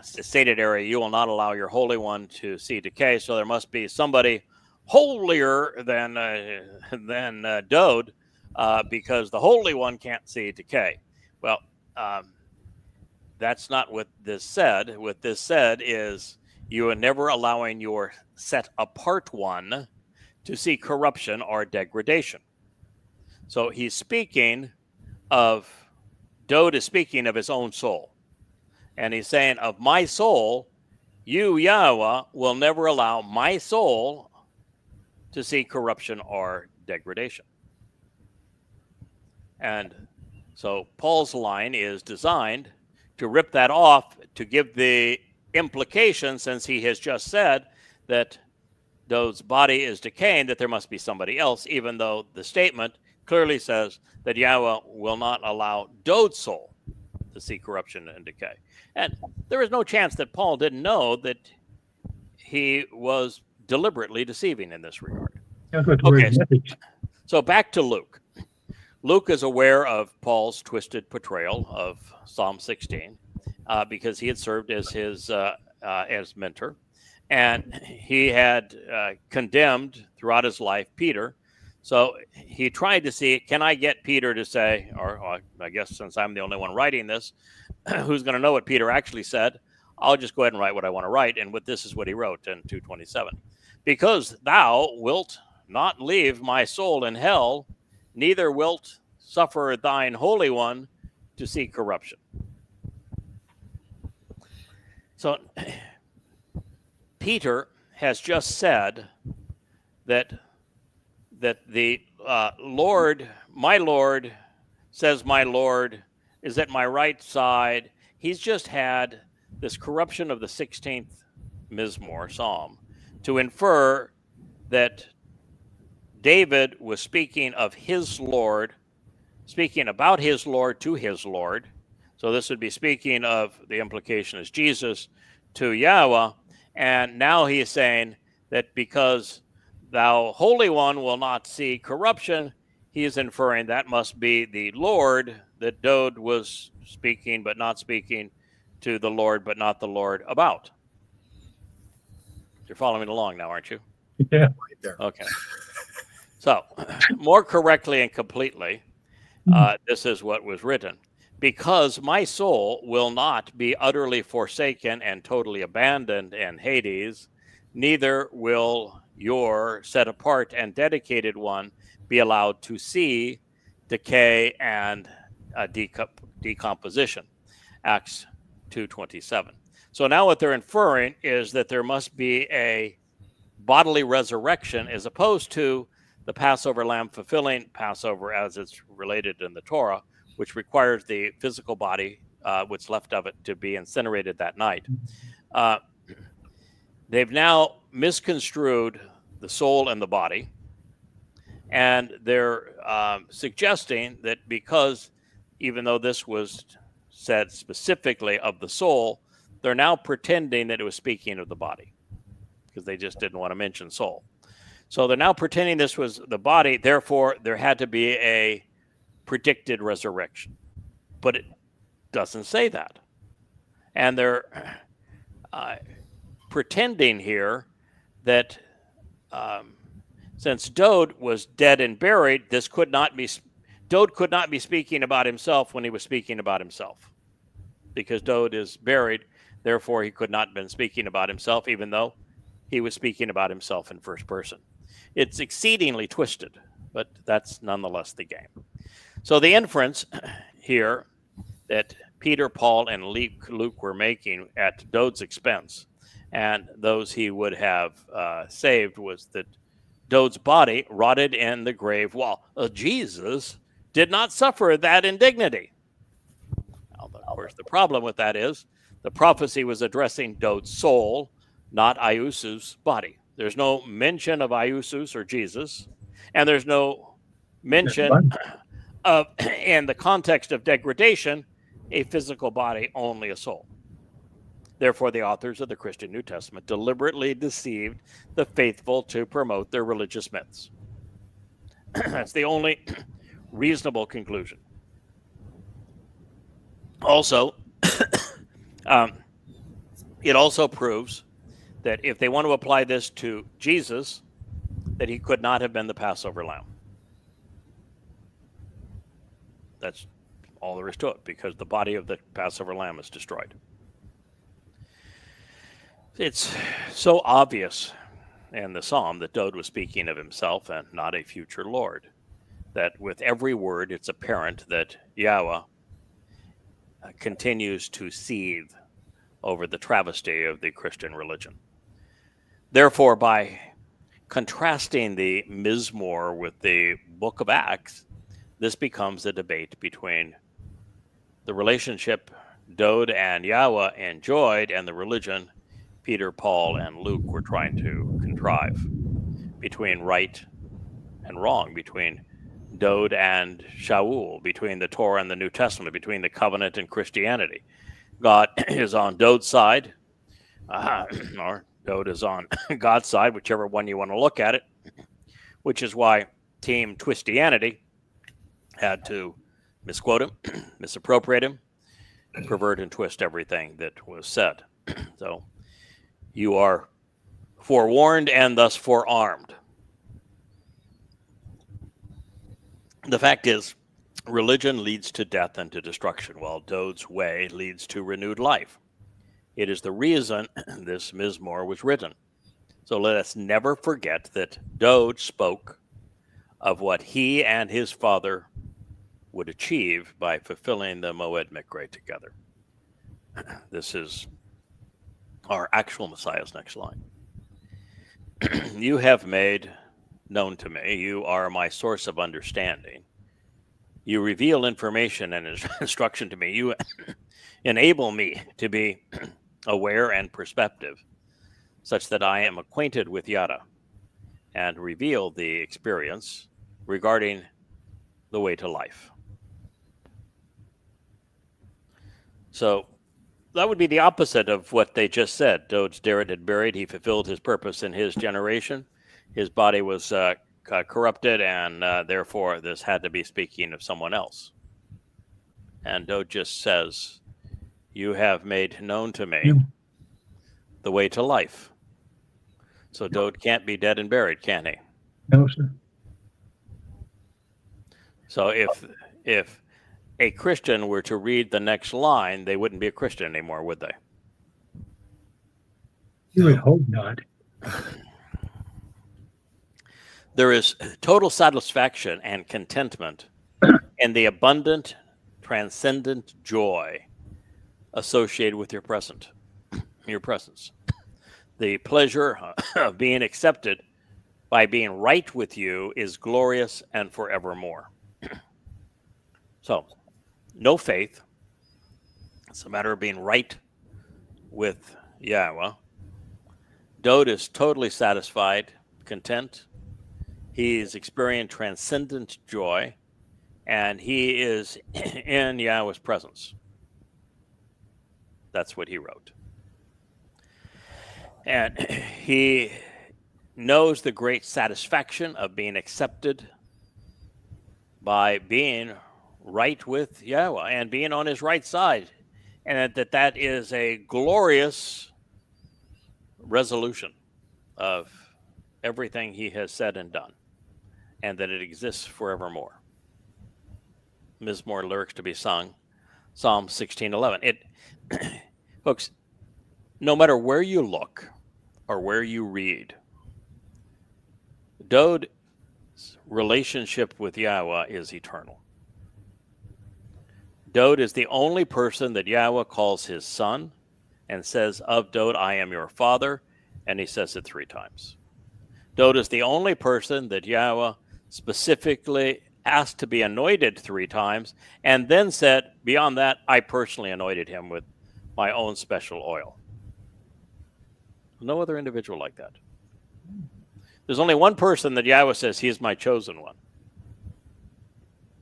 Speaker 1: stated area, you will not allow your Holy One to see decay. So there must be somebody holier than Dowd, because the Holy One can't see decay. Well, that's not what this said. What this said is you are never allowing your set apart one to see corruption or degradation. So he's speaking of, Dowd is speaking of his own soul. And he's saying, of my soul, you, Yahweh, will never allow my soul to see corruption or degradation. And so Paul's line is designed to rip that off, to give the implication, since he has just said that Dowd's body is decaying, that there must be somebody else, even though the statement clearly says that Yahweh will not allow Dowd's soul to see corruption and decay. And there is no chance that Paul didn't know that he was deliberately deceiving in this regard. Okay, so back to Luke. Luke is aware of Paul's twisted portrayal of Psalm 16 because he had served as his as mentor, And he had condemned throughout his life Peter. So he tried to see, can I get Peter to say, or I guess since I'm the only one writing this, who's going to know what Peter actually said? I'll just go ahead and write what I want to write. And this is what he wrote in 2:27. Because thou wilt not leave my soul in hell, neither wilt suffer thine Holy One to see corruption. So Peter has just said that the Lord, my Lord, says my Lord, is at my right side. He's just had this corruption of the 16th Mizmor Psalm to infer that David was speaking of his Lord, speaking about his Lord to his Lord. So this would be speaking of, the implication is Jesus to Yahweh. And now he is saying that because thou Holy One will not see corruption, he is inferring that must be the Lord that Dode was speaking, but not speaking to the Lord, but not the Lord about. You're following along now, aren't you?
Speaker 3: Yeah.
Speaker 1: Okay. So, more correctly and completely, this is what was written. Because my soul will not be utterly forsaken and totally abandoned in Hades, neither will your set apart and dedicated one be allowed to see decay and decomposition. Acts 2:27. So now what they're inferring is that there must be a bodily resurrection as opposed to the Passover lamb fulfilling Passover as it's related in the Torah, which requires the physical body, what's left of it, to be incinerated that night. They've now misconstrued the soul and the body, and they're suggesting that because, even though this was said specifically of the soul, they're now pretending that it was speaking of the body because they just didn't want to mention soul. So they're now pretending this was the body, therefore there had to be a predicted resurrection. But it doesn't say that. And they're pretending here that since Dode was dead and buried, Dode could not be speaking about himself when he was speaking about himself. Because Dode is buried, therefore he could not have been speaking about himself, even though he was speaking about himself in first person. It's exceedingly twisted, but that's nonetheless the game. So the inference here that Peter, Paul, and Luke were making at Dode's expense, and those he would have saved, was that Dode's body rotted in the grave while Jesus did not suffer that indignity. Now, of course, the problem with that is the prophecy was addressing Dode's soul, not Iusu's body. There's no mention of Iusus or Jesus, and there's no mention of, in the context of degradation, a physical body, only a soul. Therefore, the authors of the Christian New Testament deliberately deceived the faithful to promote their religious myths. That's the only reasonable conclusion. Also, it also proves that if they want to apply this to Jesus, that he could not have been the Passover lamb. That's all there is to it, because the body of the Passover lamb is destroyed. It's so obvious in the psalm that Dode was speaking of himself and not a future Lord, that with every word it's apparent that Yahweh continues to seethe over the travesty of the Christian religion. Therefore, by contrasting the Mizmor with the book of Acts, this becomes a debate between the relationship Dode and Yahweh enjoyed and the religion Peter, Paul, and Luke were trying to contrive, between right and wrong, between Dode and Shaul, between the Torah and the New Testament, between the covenant and Christianity. God is on Dode's side, or Dode is on God's side, whichever one you want to look at it, which is why Team Twistianity had to misquote him, misappropriate him, pervert and twist everything that was said. So you are forewarned and thus forearmed. The fact is, religion leads to death and to destruction, while Dod's way leads to renewed life. It is the reason this Mizmor was written. So let us never forget that Dod spoke of what he and his father would achieve by fulfilling the Moed Mikre together. This is our actual Messiah's next line. You have made known to me, you are my source of understanding. You reveal information and instruction to me. You enable me to be aware and perceptive, such that I am acquainted with Yada and reveal the experience regarding the way to life. So that would be the opposite of what they just said. Dod's Derek had buried. He fulfilled his purpose in his generation. His body was corrupted, and therefore this had to be speaking of someone else. And Dod just says, you have made known to me the way to life. So Dod can't be dead and buried, can he?
Speaker 3: No, sir.
Speaker 1: So if a Christian were to read the next line, they wouldn't be a Christian anymore, would they?
Speaker 3: You would hope not.
Speaker 1: There is total satisfaction and contentment in the abundant, transcendent joy associated with your presence. The pleasure of being accepted by being right with you is glorious and forevermore. So, no faith. It's a matter of being right with Yahweh. Dod is totally satisfied, content. He's experiencing transcendent joy, and he is in Yahweh's presence. That's what he wrote. And he knows the great satisfaction of being accepted by being right with Yahweh and being on his right side. And that is a glorious resolution of everything he has said and done, and that it exists forevermore. Mizmor lyrics to be sung, Psalm 16:11. Folks, no matter where you look or where you read, Dod's relationship with Yahweh is eternal. Dod is the only person that Yahweh calls his son and says, of Dod, I am your father, and he says it 3 times. Dod is the only person that Yahweh specifically asked to be anointed 3 times, and then said, beyond that, I personally anointed him with my own special oil. No other individual like that. There's only one person that Yahweh says, he is my chosen one.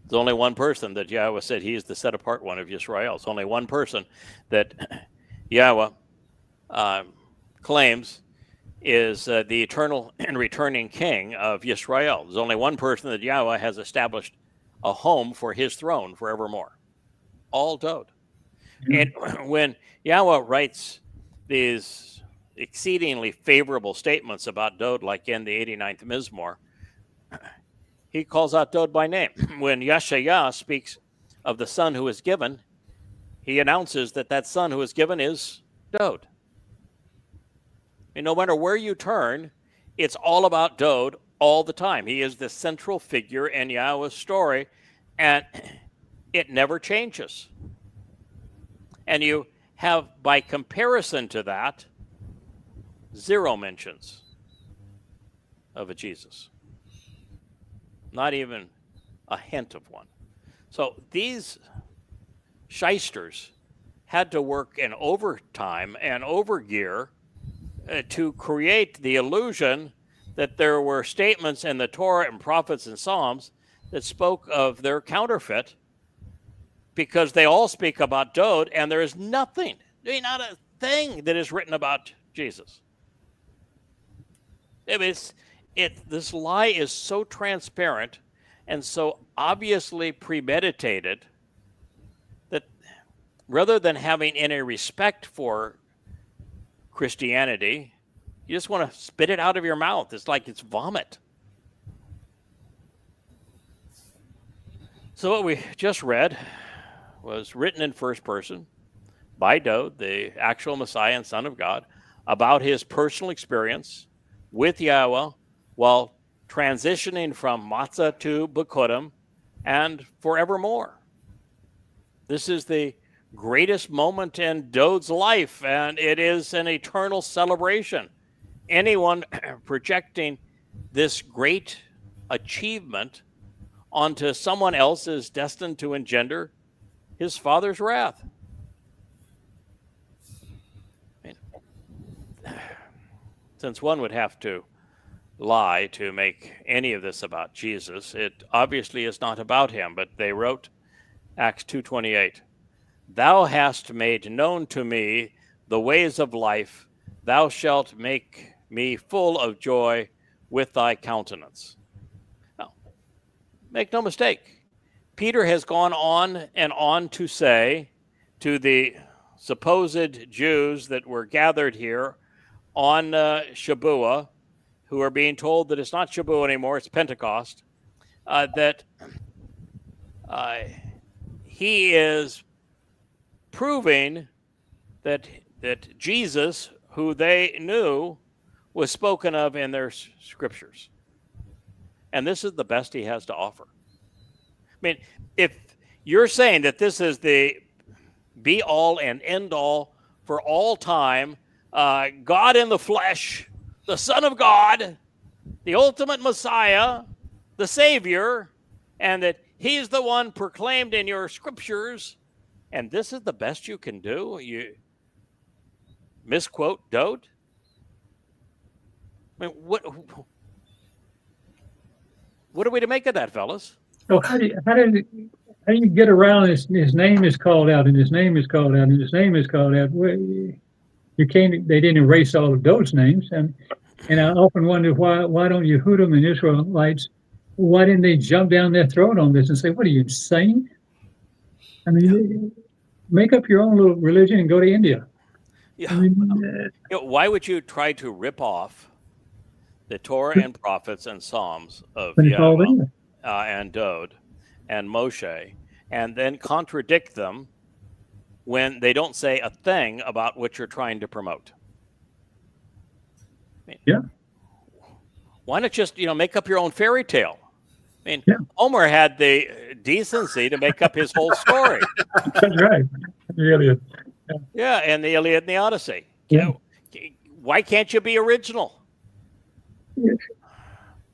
Speaker 1: There's only one person that Yahweh said, he is the set-apart one of Yisrael. It's only one person that Yahweh claims is the eternal and returning king of Yisrael. There's only one person that Yahweh has established a home for his throne forevermore. All Dod. And when Yahweh writes these exceedingly favorable statements about Dod, like in the 89th Mizmor, he calls out Dod by name. When Yeshayah speaks of the son who is given, he announces that that son who is given is Dod. And no matter where you turn, it's all about Dod all the time. He is the central figure in Yahweh's story, and it never changes. And you have, by comparison to that, 0 mentions of a Jesus. Not even a hint of one. So these shysters had to work in overtime and overgear to create the illusion that there were statements in the Torah and prophets and Psalms that spoke of their counterfeit, because they all speak about Dod, and there is nothing, not a thing that is written about Jesus. This lie is so transparent and so obviously premeditated that rather than having any respect for Christianity You just want to spit it out of your mouth. It's like it's vomit. So what we just read was written in first person by Dode, the actual Messiah and Son of God, about his personal experience with Yahweh while transitioning from matzah to Bikudim and forevermore. This is the greatest moment in Dode's life, and it is an eternal celebration. Anyone projecting this great achievement onto someone else is destined to engender his father's wrath. Since one would have to lie to make any of this about Jesus, it obviously is not about him. But they wrote Acts 2:28, "Thou hast made known to me the ways of life. Thou shalt make me full of joy with thy countenance." Now, make no mistake, Peter has gone on and on to say to the supposed Jews that were gathered here on Shabuah, who are being told that it's not Shabuah anymore, it's Pentecost, that he is proving that Jesus, who they knew, was spoken of in their scriptures. And this is the best he has to offer. I mean, if you're saying that this is the be-all and end-all for all time, God in the flesh, the Son of God, the ultimate Messiah, the Savior, and that he's the one proclaimed in your scriptures, and this is the best you can do, you misquote Dode? I mean, what are we to make of that, fellas?
Speaker 3: So how do you get around this? His name is called out, and his name is called out, and his name is called out. You can't. They didn't erase all of those names, and I often wonder why don't Yehudim and Israelites, why didn't they jump down their throat on this and say, "What are you, insane?" I mean, make up your own little religion and go to India.
Speaker 1: Yeah. I mean, why would you try to rip off the Torah and prophets and Psalms of Yahweh and Dode and Moshe, and then contradict them when they don't say a thing about what you're trying to promote? I mean,
Speaker 3: yeah.
Speaker 1: Why not just, make up your own fairy tale? I mean, Homer had the decency to make up his whole story.
Speaker 3: That's right. The Iliad.
Speaker 1: Yeah, and the Iliad and the Odyssey.
Speaker 3: Yeah.
Speaker 1: Why can't you be original?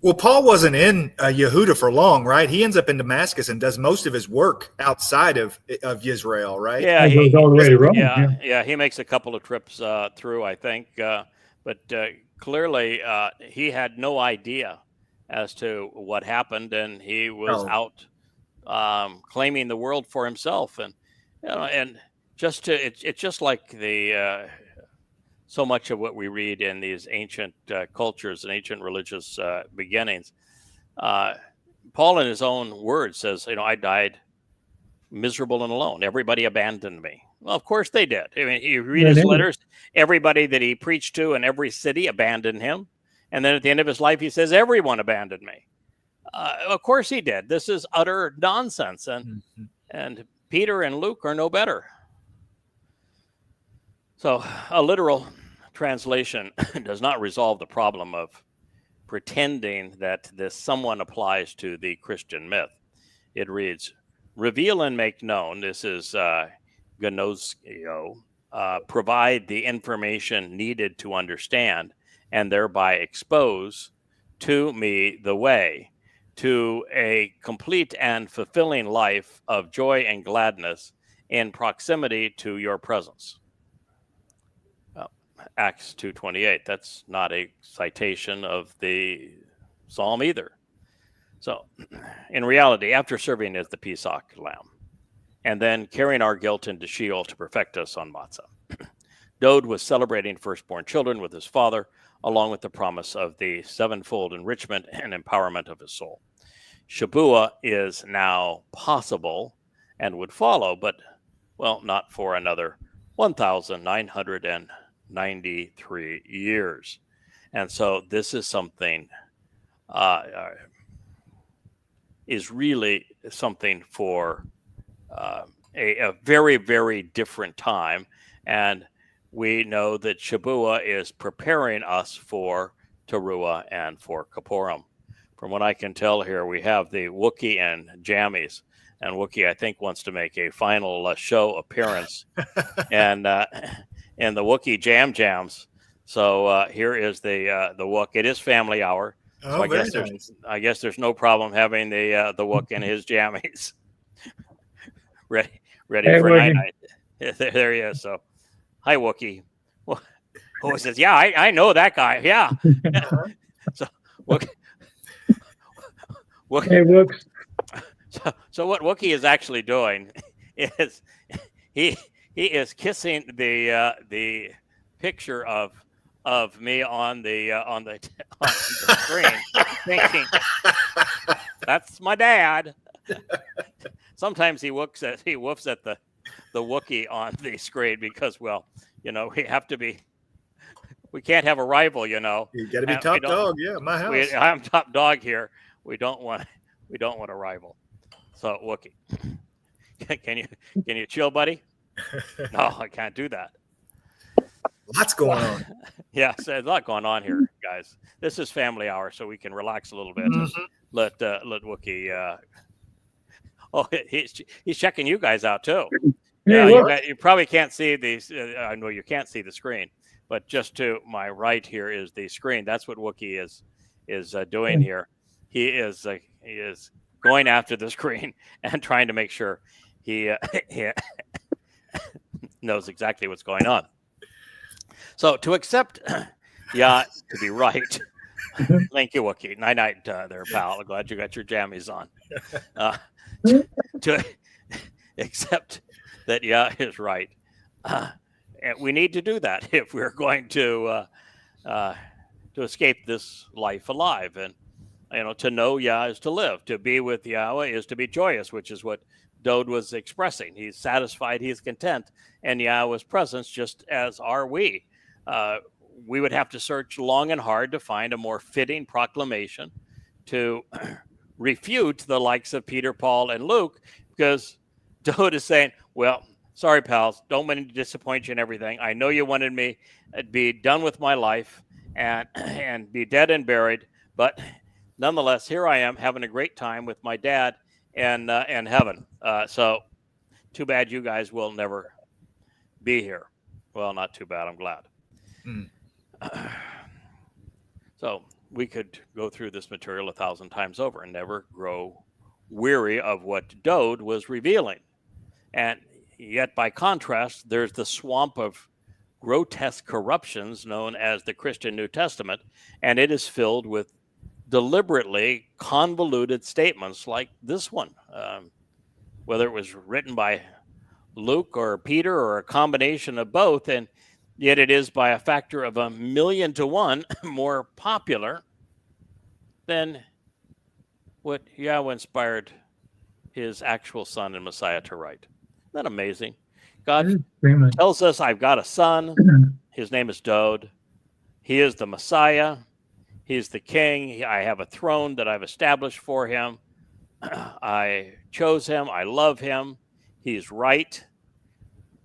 Speaker 2: Well, Paul wasn't in Yehuda for long, right? He ends up in Damascus and does most of his work outside of Israel, right?
Speaker 1: Yeah,
Speaker 3: he goes all the way to Rome.
Speaker 1: Yeah, he makes a couple of trips through, I think. But clearly, he had no idea as to what happened, and he was out claiming the world for himself. And and it's just like the so much of what we read in these ancient cultures and ancient religious beginnings. Paul, in his own words, says, I died miserable and alone. Everybody abandoned me. Well, of course they did. I mean, you read his letters, everybody that he preached to in every city abandoned him. And then at the end of his life, he says, everyone abandoned me. Of course he did. This is utter nonsense. And Peter and Luke are no better. So a literal translation does not resolve the problem of pretending that this someone applies to the Christian myth. It reads, reveal and make known. This is gnosko, provide the information needed to understand and thereby expose to me the way to a complete and fulfilling life of joy and gladness in proximity to your presence. Acts 2:28. That's not a citation of the psalm either. So, in reality, after serving as the Pesach lamb and then carrying our guilt into Sheol to perfect us on Matzah, Dode was celebrating firstborn children with his father, along with the promise of the sevenfold enrichment and empowerment of his soul. Shabuah is now possible and would follow, but, well, not for another 1,993 years. And so this is something, is really something for a very, very different time. And we know that Shabuah is preparing us for Teruah and for Kippurim. From what I can tell here, we have the Wookiee and Jammies. And Wookiee, I think, wants to make a final show appearance and in the Wookiee Jam Jams. So here is the Wook. It is family hour. So I guess there's no problem having the Wook and his jammies ready for night. There he is. So, hi Wookiee. Who says, yeah, I know that guy. Yeah. So Wook.
Speaker 3: Hey, Wooks.
Speaker 1: So what Wookiee is actually doing is he is kissing the picture of me on the screen, thinking that's my dad. Sometimes he woofs at the Wookiee on the screen because, well, we can't have a rival,
Speaker 2: You got to be top dog. Yeah, my house.
Speaker 1: I'm top dog here. We don't want a rival. So Wookiee, can you chill, buddy? No, I can't do that.
Speaker 2: Lots going on.
Speaker 1: Yeah, so there's a lot going on here, guys. This is family hour, so we can relax a little bit. Mm-hmm. Let Wookiee. He's checking you guys out too. Yeah, you probably can't see these. I know you can't see the screen, but just to my right here is the screen. That's what Wookiee is doing here. He is going after the screen and trying to make sure he knows exactly what's going on. So to accept to be right. Thank you, Wookiee. Night, there, pal. Glad you got your jammies on. To accept that is right. We need to do that if we're going to escape this life alive. And to know Yah is to live. To be with Yahweh is to be joyous, which is what Dode was expressing. He's satisfied, he's content, and Yahweh's presence, just as are we. We would have to search long and hard to find a more fitting proclamation to refute the likes of Peter, Paul, and Luke, because Dode is saying, well, sorry, pals, don't mean to disappoint you in everything. I know you wanted me to be done with my life and be dead and buried, but nonetheless, here I am having a great time with my dad in heaven. So too bad you guys will never be here. Well, not too bad. I'm glad. So we could go through this material 1,000 times over and never grow weary of what Dode was revealing. And yet, by contrast, there's the swamp of grotesque corruptions known as the Christian New Testament, and it is filled with deliberately convoluted statements like this one, whether it was written by Luke or Peter or a combination of both, and yet it is by a factor of 1,000,000 to 1 more popular than what Yahweh inspired his actual son and Messiah to write. Isn't that amazing? God tells us, I've got a son. His name is Dode. He is the Messiah. He's the king. I have a throne that I've established for him. I chose him. I love him. He's right.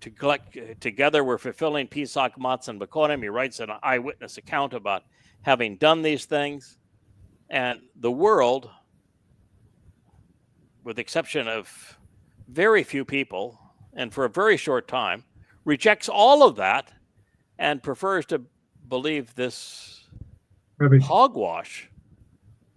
Speaker 1: Together, we're fulfilling Pesach, Matzah, and Bekonim. He writes an eyewitness account about having done these things. And the world, with the exception of very few people, and for a very short time, rejects all of that and prefers to believe this hogwash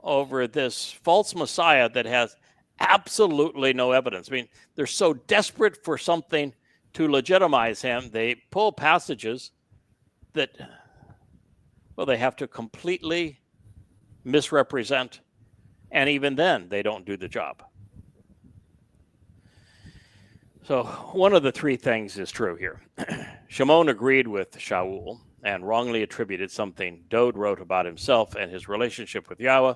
Speaker 1: over this false Messiah that has absolutely no evidence. I mean, they're so desperate for something to legitimize him, they pull passages that, well, they have to completely misrepresent, and even then, they don't do the job. So one of the three things is true here. Shimon agreed with Shaul and wrongly attributed something Dode wrote about himself and his relationship with Yahweh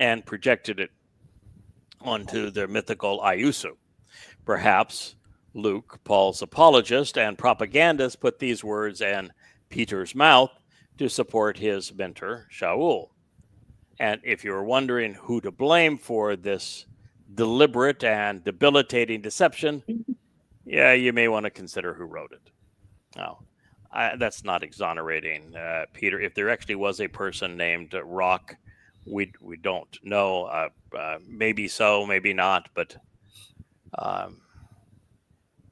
Speaker 1: and projected it onto the mythical Ayusu. Perhaps Luke, Paul's apologist and propagandist, put these words in Peter's mouth to support his mentor, Shaul. And if you're wondering who to blame for this deliberate and debilitating deception, yeah, you may want to consider who wrote it. Now, that's not exonerating Peter. If there actually was a person named Rock, we don't know. Maybe so, maybe not. But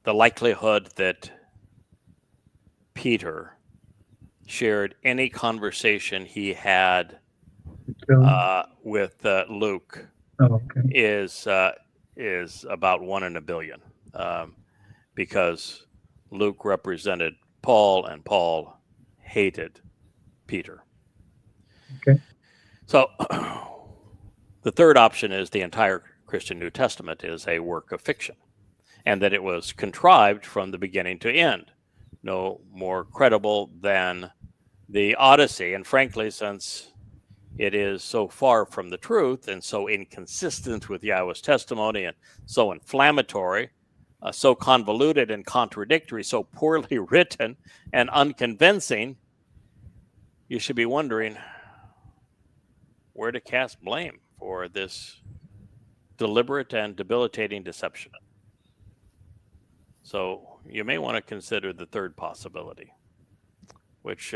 Speaker 1: the likelihood that Peter shared any conversation he had with Luke is about 1 in a billion, because Luke represented Paul and Paul hated Peter.
Speaker 3: Okay.
Speaker 1: So the third option is the entire Christian New Testament is a work of fiction, and that it was contrived from the beginning to end. No more credible than the Odyssey. And frankly, since it is so far from the truth and so inconsistent with Yahweh's testimony and so inflammatory, so convoluted and contradictory, so poorly written and unconvincing, you should be wondering where to cast blame for this deliberate and debilitating deception. So you may want to consider the third possibility, which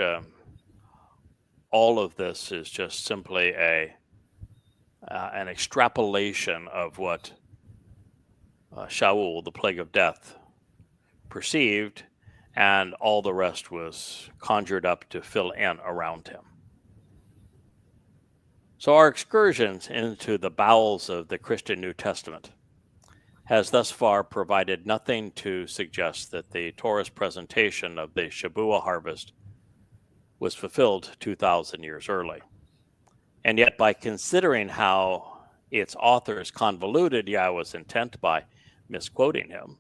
Speaker 1: all of this is just simply an extrapolation of what Shaul, the plague of death, perceived, and all the rest was conjured up to fill in around him. So our excursions into the bowels of the Christian New Testament has thus far provided nothing to suggest that the Torah's presentation of the Shabuah harvest was fulfilled 2,000 years early. And yet, by considering how its authors convoluted Yahweh's intent by misquoting him,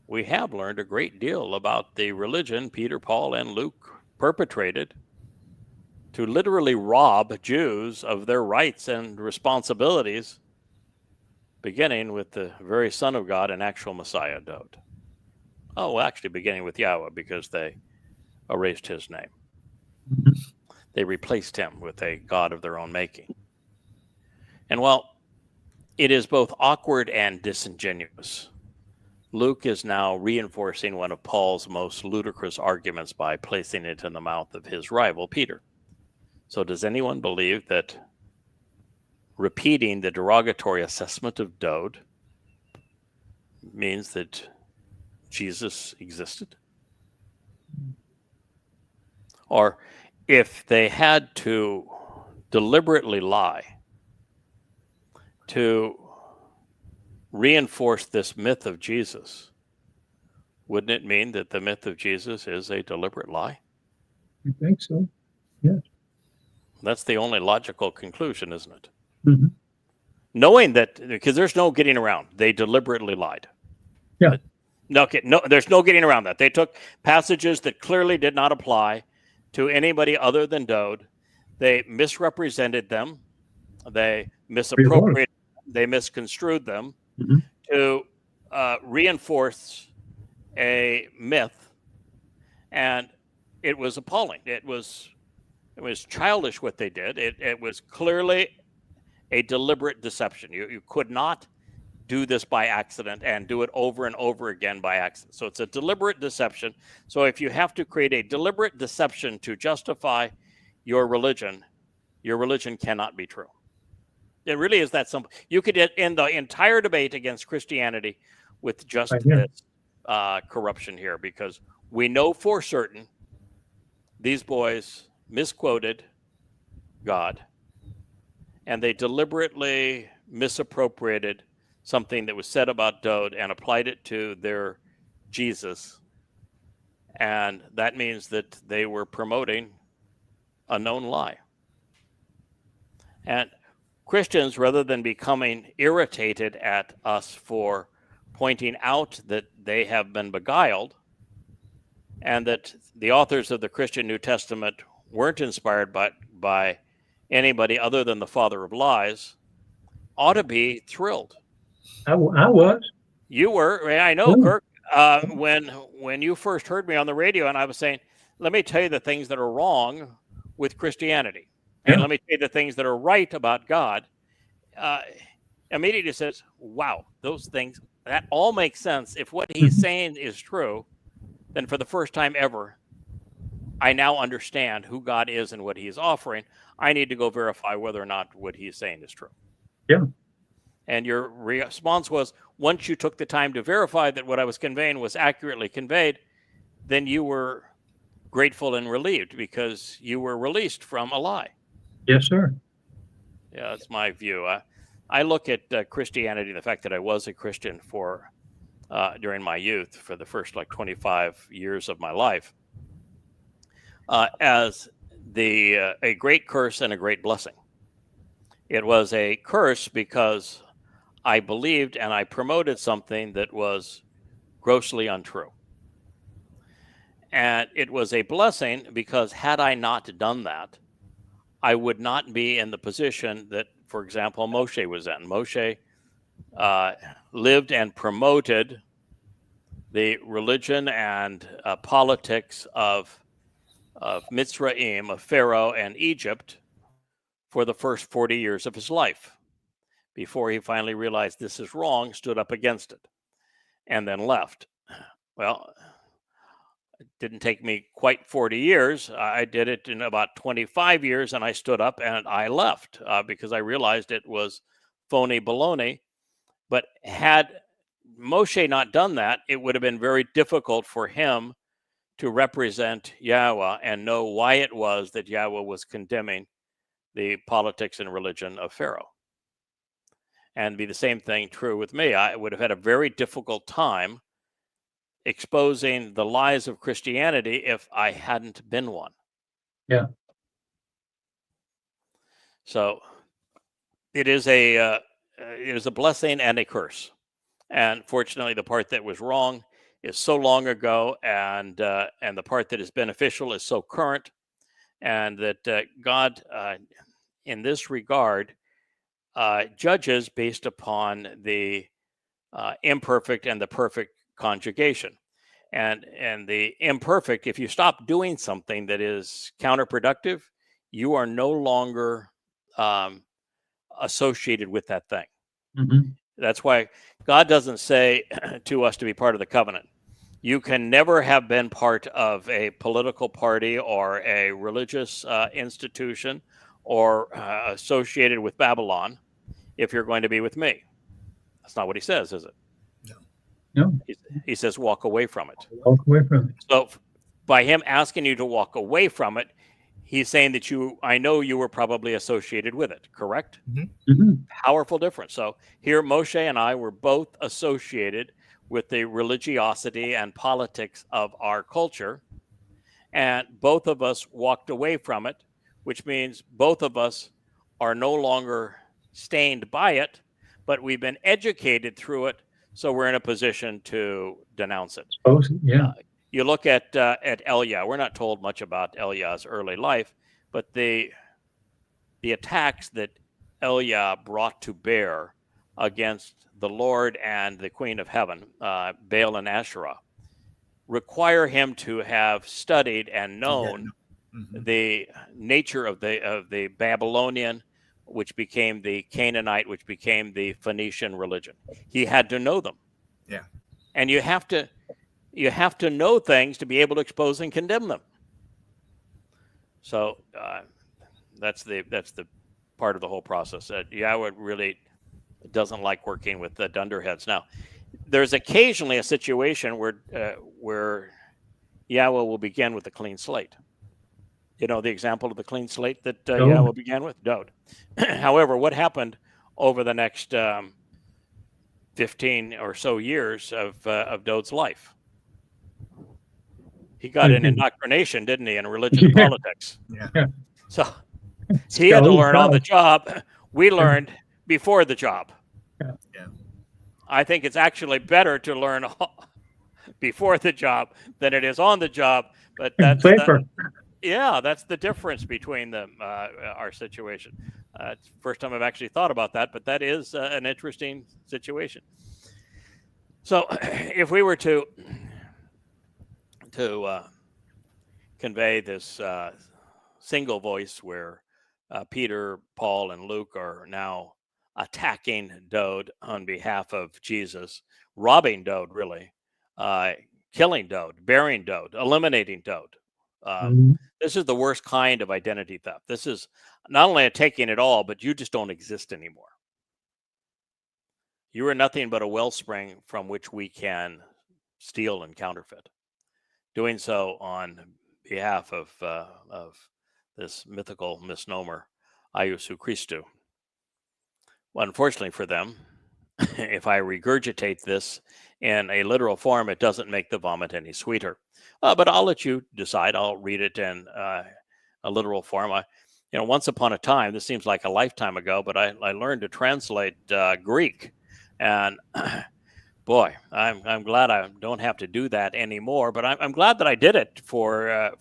Speaker 1: we have learned a great deal about the religion Peter, Paul, and Luke perpetrated to literally rob Jews of their rights and responsibilities, beginning with the very Son of God and actual Messiah, Dowd. Oh, well, actually beginning with Yahweh, because they erased his name. They replaced him with a God of their own making. And while it is both awkward and disingenuous, Luke is now reinforcing one of Paul's most ludicrous arguments by placing it in the mouth of his rival, Peter. So does anyone believe that repeating the derogatory assessment of Dowd means that Jesus existed? Or if they had to deliberately lie to reinforce this myth of Jesus, wouldn't it mean that the myth of Jesus is a deliberate lie?
Speaker 3: I think so, yes.
Speaker 1: That's the only logical conclusion, isn't it?
Speaker 3: Mm-hmm.
Speaker 1: Knowing that, because there's no getting around, they deliberately lied.
Speaker 3: Yeah.
Speaker 1: No, there's no getting around that. They took passages that clearly did not apply to anybody other than Dowd. They misrepresented them. They misappropriated them. They misconstrued them to reinforce a myth. And it was appalling. It was childish what they did. It was clearly a deliberate deception. You could not do this by accident and do it over and over again by accident. So it's a deliberate deception. So if you have to create a deliberate deception to justify your religion cannot be true. It really is that simple. You could end the entire debate against Christianity with just this corruption here, because we know for certain these boys misquoted God, and they deliberately misappropriated something that was said about Dowd and applied it to their Jesus. And that means that they were promoting a known lie. And Christians, rather than becoming irritated at us for pointing out that they have been beguiled and that the authors of the Christian New Testament weren't inspired by anybody other than the father of lies, ought to be thrilled.
Speaker 3: I was.
Speaker 1: You were. I know, Kirk. When you first heard me on the radio and I was saying, let me tell you the things that are wrong with Christianity. And let me tell you the things that are right about God. Immediately says, wow, those things, that all makes sense. If what he's saying is true, then for the first time ever, I now understand who God is and what he is offering. I need to go verify whether or not what he's saying is true.
Speaker 3: Yeah.
Speaker 1: And your response was, once you took the time to verify that what I was conveying was accurately conveyed, then you were grateful and relieved because you were released from a lie.
Speaker 3: Yes, sir.
Speaker 1: Yeah, that's my view. I look at Christianity, the fact that I was a Christian for during my youth for the first 25 years of my life, as a great curse and a great blessing. It was a curse because I believed and I promoted something that was grossly untrue. And it was a blessing because had I not done that, I would not be in the position that, for example, Moshe was in. Moshe lived and promoted the religion and politics of Mitzrayim, of Pharaoh and Egypt for the first 40 years of his life before he finally realized this is wrong, stood up against it, and then left. Well, it didn't take me quite 40 years. I did it in about 25 years, and I stood up and I left because I realized it was phony baloney. But had Moshe not done that, it would have been very difficult for him to represent Yahweh and know why it was that Yahweh was condemning the politics and religion of Pharaoh. And be the same thing true with me. I would have had a very difficult time exposing the lies of Christianity if I hadn't been one.
Speaker 3: Yeah.
Speaker 1: So it is a blessing and a curse. And fortunately, the part that was wrong is so long ago, and the part that is beneficial is so current, and that God, in this regard, judges based upon the imperfect and the perfect conjugation. And the imperfect, if you stop doing something that is counterproductive, you are no longer associated with that thing.
Speaker 3: Mm-hmm.
Speaker 1: That's why God doesn't say to us to be part of the covenant. You can never have been part of a political party or a religious institution or associated with Babylon if you're going to be with me. That's not what he says, is it?
Speaker 3: No.
Speaker 1: He says walk away from it.
Speaker 3: Walk away from it.
Speaker 1: So by him asking you to walk away from it, he's saying that I know you were probably associated with it, correct?
Speaker 3: Mm-hmm. Mm-hmm.
Speaker 1: Powerful difference. So here Moshe and I were both associated with the religiosity and politics of our culture, and both of us walked away from it, which means both of us are no longer stained by it, but we've been educated through it, so we're in a position to denounce it.
Speaker 3: Yeah.
Speaker 1: You look at Eliah. We're not told much about Eliah's early life, but the attacks that Eliah brought to bear against the Lord and the Queen of Heaven, Baal and Asherah, require him to have studied and known the nature of the Babylonian, which became the Canaanite, which became the Phoenician religion. He had to know them.
Speaker 2: Yeah.
Speaker 1: And you have to know things to be able to expose and condemn them. So that's the part of the whole process. Yahweh really doesn't like working with the dunderheads. Now, there's occasionally a situation where Yahweh will begin with a clean slate. You know the example of the clean slate that Yahweh began with? Dode. However, what happened over the next 15 or so years of Dode's life? He got an indoctrination, didn't he, in religion and politics?
Speaker 2: Yeah.
Speaker 1: So he had to learn on the job. We learned before the job.
Speaker 2: Yeah.
Speaker 1: I think it's actually better to learn before the job than it is on the job. But that's that's the difference between them, our situation. It's the first time I've actually thought about that, but that is an interesting situation. So if we were to convey this single voice where Peter, Paul, and Luke are now attacking Dode on behalf of Jesus, robbing Dode, really, killing Dode, burying Dode, eliminating Dode. This is the worst kind of identity theft. This is not only taking it all, but you just don't exist anymore. You are nothing but a wellspring from which we can steal and counterfeit. Doing so on behalf of this mythical misnomer, Iesu Christou. Well, unfortunately for them, if I regurgitate this in a literal form, it doesn't make the vomit any sweeter. But I'll let you decide. I'll read it in a literal form. Once upon a time, this seems like a lifetime ago, but I learned to translate Greek. And boy, I'm glad I don't have to do that anymore. But I'm glad that I did it for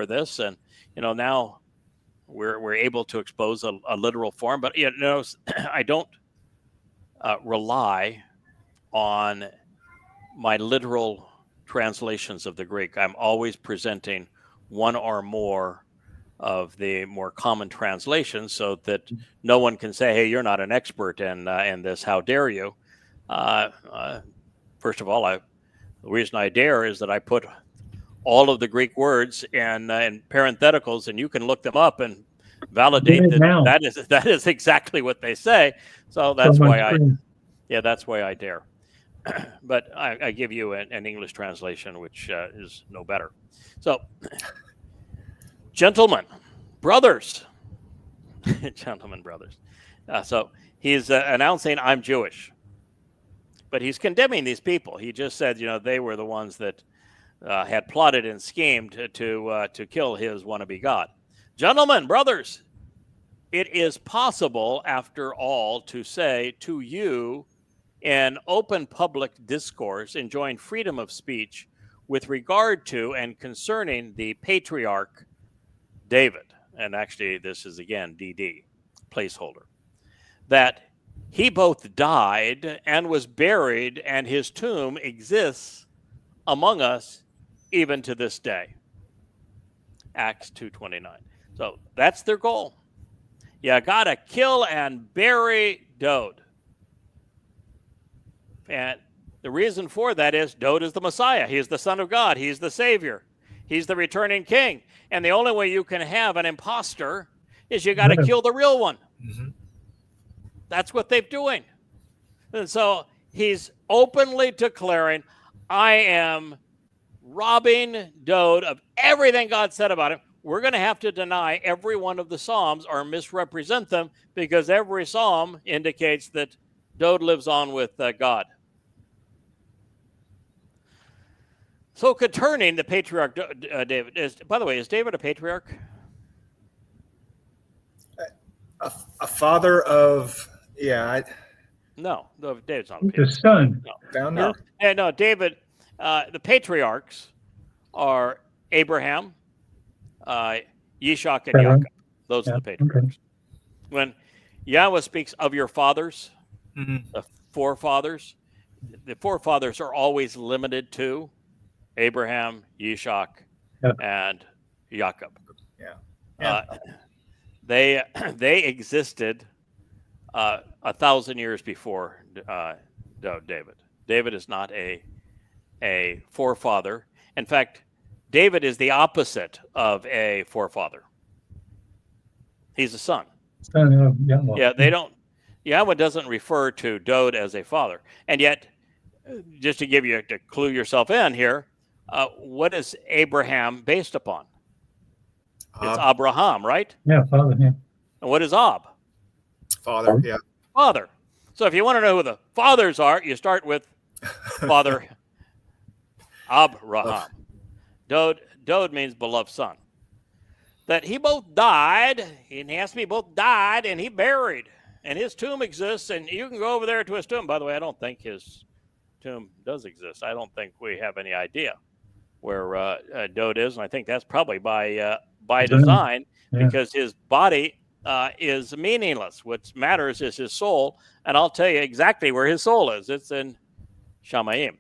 Speaker 1: this. And now we're able to expose a literal form. But I don't rely on my literal translations of the Greek. I'm always presenting one or more of the more common translations, so that no one can say, "Hey, you're not an expert in this. How dare you?" First of all, the reason I dare is that I put all of the Greek words in parentheticals, and you can look them up and validate that is exactly what they say. So that's why that's why I dare. But I give you an English translation, which is no better. So, gentlemen, brothers, gentlemen, brothers. So he's announcing, I'm Jewish. But he's condemning these people. He just said, they were the ones that had plotted and schemed to kill his wannabe God. Gentlemen, brothers, it is possible, after all, to say to you in open public discourse, enjoying freedom of speech with regard to and concerning the patriarch David, and actually this is again DD, placeholder, that he both died and was buried, and his tomb exists among us even to this day. Acts 2:29. So that's their goal. You got to kill and bury Dode. And the reason for that is Dode is the Messiah. He is the Son of God. He's the Savior. He's the returning king. And the only way you can have an imposter is you got to kill the real one. Mm-hmm. That's what they're doing. And so he's openly declaring, I am robbing Dode of everything God said about him. We're going to have to deny every one of the Psalms or misrepresent them, because every Psalm indicates that Dode lives on with God. So concerning the patriarch David, by the way, is David a patriarch?
Speaker 2: A father of,
Speaker 1: No, David's not a patriarch.
Speaker 3: The son.
Speaker 1: No.
Speaker 2: Founder?
Speaker 1: No, David, the patriarchs are Abraham, Yishak, and Jacob. Those are the patriarchs. Okay. When Yahweh speaks of your fathers, the forefathers are always limited to Abraham, Yishak, and Jacob. They existed 1,000 years before David. David is not a forefather. In fact, David is the opposite of a forefather. He's a son.
Speaker 3: Son of Yahweh.
Speaker 1: Yeah, they don't. Yahweh doesn't refer to Dode as a father. And yet, just to give you to clue yourself in here, what is Abraham based upon? It's Abraham, right?
Speaker 3: Yeah, father. Yeah.
Speaker 1: And what is Ab?
Speaker 2: Father. Yeah.
Speaker 1: Father. So if you want to know who the fathers are, you start with Father Abraham. Dode means beloved son. That he both died, and he has to be both died and he buried. And his tomb exists, and you can go over there to his tomb. By the way, I don't think his tomb does exist. I don't think we have any idea where Dode is, and I think that's probably by design, because his body is meaningless. What matters is his soul, and I'll tell you exactly where his soul is. It's in Shamayim.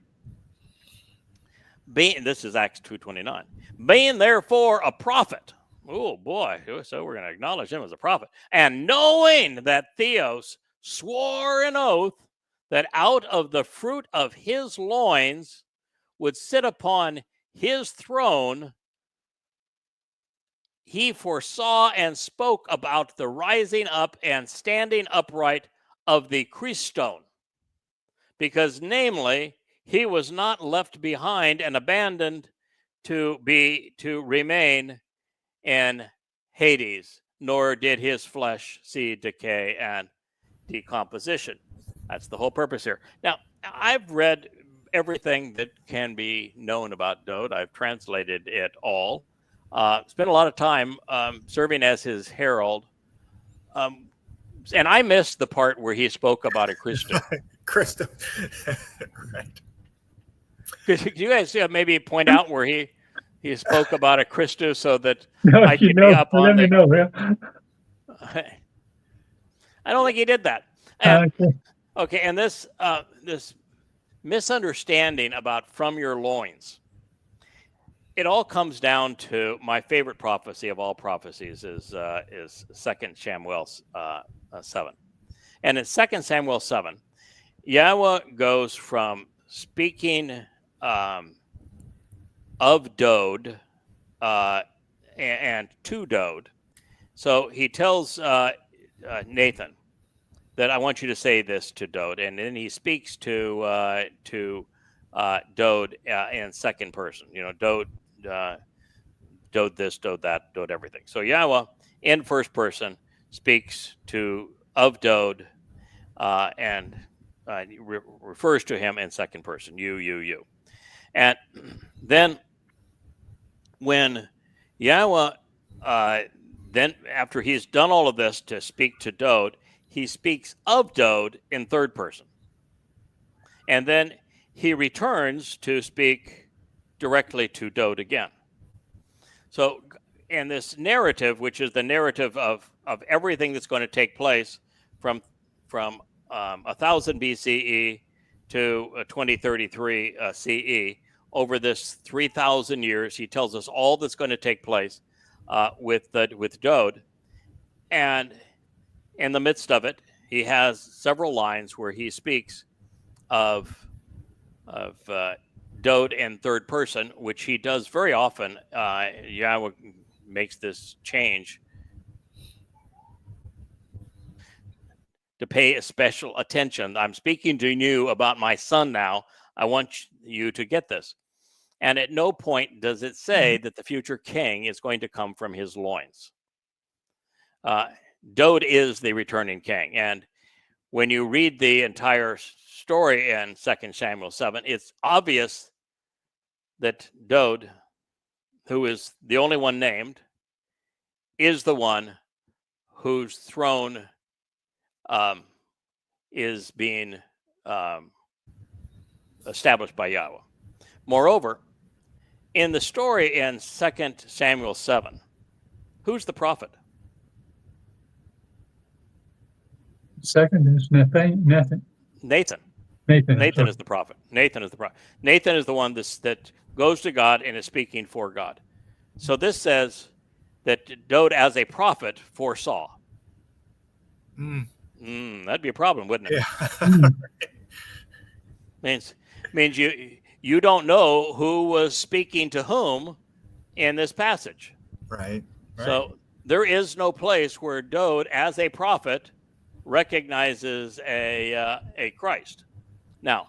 Speaker 1: This is Acts 2:29. Being therefore a prophet. Oh boy, so we're going to acknowledge him as a prophet. And knowing that Theos swore an oath that out of the fruit of his loins would sit upon his throne, he foresaw and spoke about the rising up and standing upright of the Christone, because namely, he was not left behind and abandoned to remain in Hades, nor did his flesh see decay and decomposition. That's the whole purpose here. Now, I've read everything that can be known about Dowd. I've translated it all. Spent a lot of time serving as his herald. And I missed the part where he spoke about a Christo.
Speaker 2: Christo. Right.
Speaker 1: Could you guys maybe point out where he spoke about a Christo so that
Speaker 3: No,
Speaker 1: I can be up on
Speaker 3: let me know. Yeah.
Speaker 1: I don't think he did that. Okay, and this misunderstanding about from your loins, it all comes down to my favorite prophecy of all prophecies is 2 Samuel 7. And in 2 Samuel 7, Yahweh goes from speaking of Dowd and to Dowd. So he tells Nathan that I want you to say this to Dowd, and then he speaks to Dowd in second person. You know, Dowd this, Dowd that, Dowd everything. So Yahweh in first person speaks of Dowd and refers to him in second person. You. And then when Yahweh, then after he's done all of this to speak to Dowd, he speaks of Dowd in third person. And then he returns to speak directly to Dowd again. So, and this narrative, which is the narrative of everything that's going to take place from 1000 BCE to 2033 CE, over this 3,000 years, he tells us all that's going to take place with Dowd. And in the midst of it, he has several lines where he speaks of Dowd in third person, which he does very often. Yahweh makes this change to pay special attention. I'm speaking to you about my son now. I want you to get this. And at no point does it say that the future king is going to come from his loins. Dowd is the returning king. And when you read the entire story in 2 Samuel 7, it's obvious that Dowd, who is the only one named, is the one whose throne is being established by Yahweh. Moreover, in the story in 2 Samuel 7, who's the prophet?
Speaker 3: Second is Nathan.
Speaker 1: Nathan is the prophet. Nathan is the prophet. Nathan is the one that goes to God and is speaking for God. So this says that Dowd as a prophet foresaw. That'd be a problem, wouldn't it? Yeah. means you don't know who was speaking to whom in this passage.
Speaker 2: Right.
Speaker 1: So there is no place where Dowd as a prophet recognizes a Christ. Now,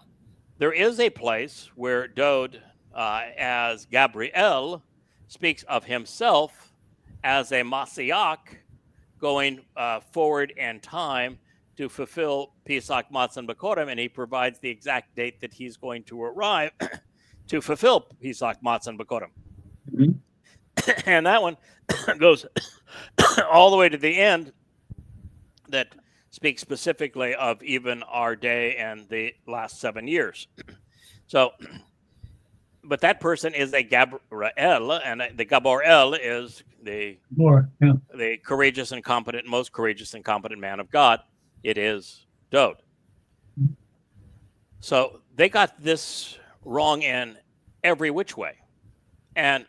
Speaker 1: there is a place where Dowd as Gabriel speaks of himself as a Mashiach going forward in time to fulfill Pesach Matzah B'Korim, and he provides the exact date that he's going to arrive to fulfill Pesach Matzah B'Korim. Mm-hmm. And that one goes all the way to the end that speaks specifically of even our day and the last 7 years. So, but that person is a Gabriel, and the Gabriel is the courageous and competent, most courageous and competent man of God. It is Dowd. So they got this wrong in every which way. And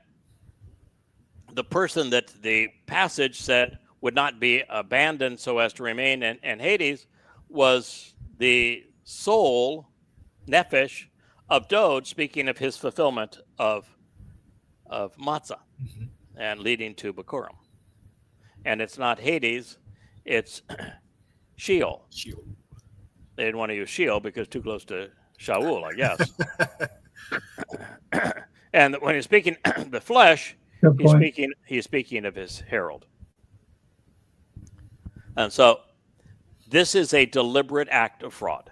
Speaker 1: the person that the passage said would not be abandoned so as to remain in Hades was the soul, nephesh, of Dode, speaking of his fulfillment of matzah and leading to Bikurim. And it's not Hades, it's Sheol. They didn't want to use Sheol because too close to Shaul, I guess. And when he's speaking the flesh, he's speaking of his herald. And so this is a deliberate act of fraud.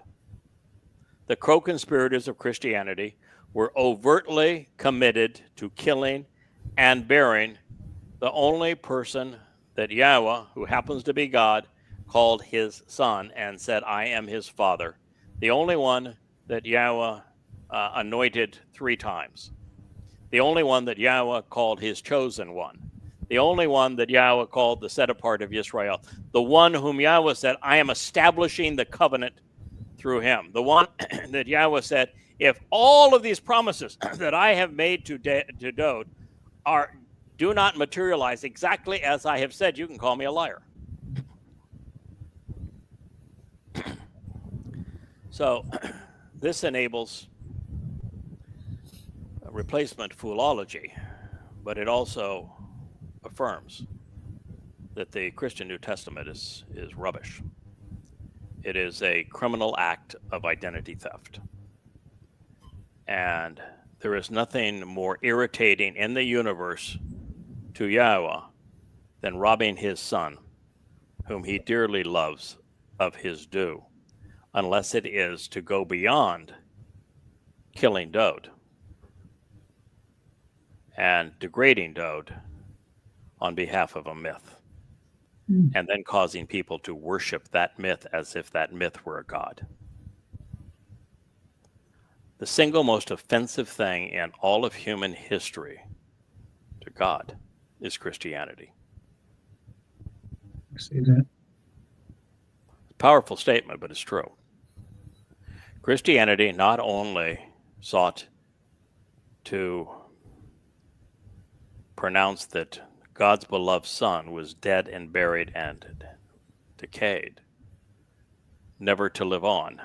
Speaker 1: The co-conspirators of Christianity were overtly committed to killing and burying the only person that Yahweh, who happens to be God, called his son and said, I am his father. The only one that Yahweh anointed 3 times. The only one that Yahweh called his chosen one. The only one that Yahweh called the set apart of Israel. The one whom Yahweh said, I am establishing the covenant through him. The one that Yahweh said, if all of these promises that I have made to Dode do not materialize exactly as I have said, you can call me a liar. So this enables a replacement foolology, but it also affirms that the Christian New Testament is rubbish. It is a criminal act of identity theft. And there is nothing more irritating in the universe to Yahweh than robbing his son, whom he dearly loves, of his due, unless it is to go beyond killing Dode and degrading Dode on behalf of a myth, and then causing people to worship that myth as if that myth were a god. The single most offensive thing in all of human history to God is Christianity.
Speaker 3: I see that.
Speaker 1: Powerful statement, but it's true. Christianity not only sought to pronounce that God's beloved son was dead and buried and decayed, never to live on,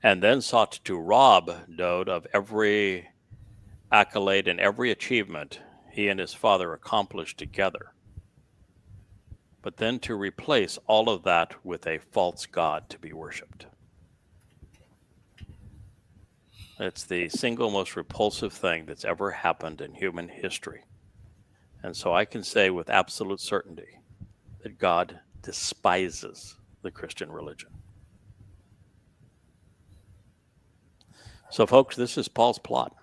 Speaker 1: and then sought to rob Dode of every accolade and every achievement he and his father accomplished together, but then to replace all of that with a false god to be worshipped. It's the single most repulsive thing that's ever happened in human history. And so I can say with absolute certainty that God despises the Christian religion. So folks, this is Paul's plot,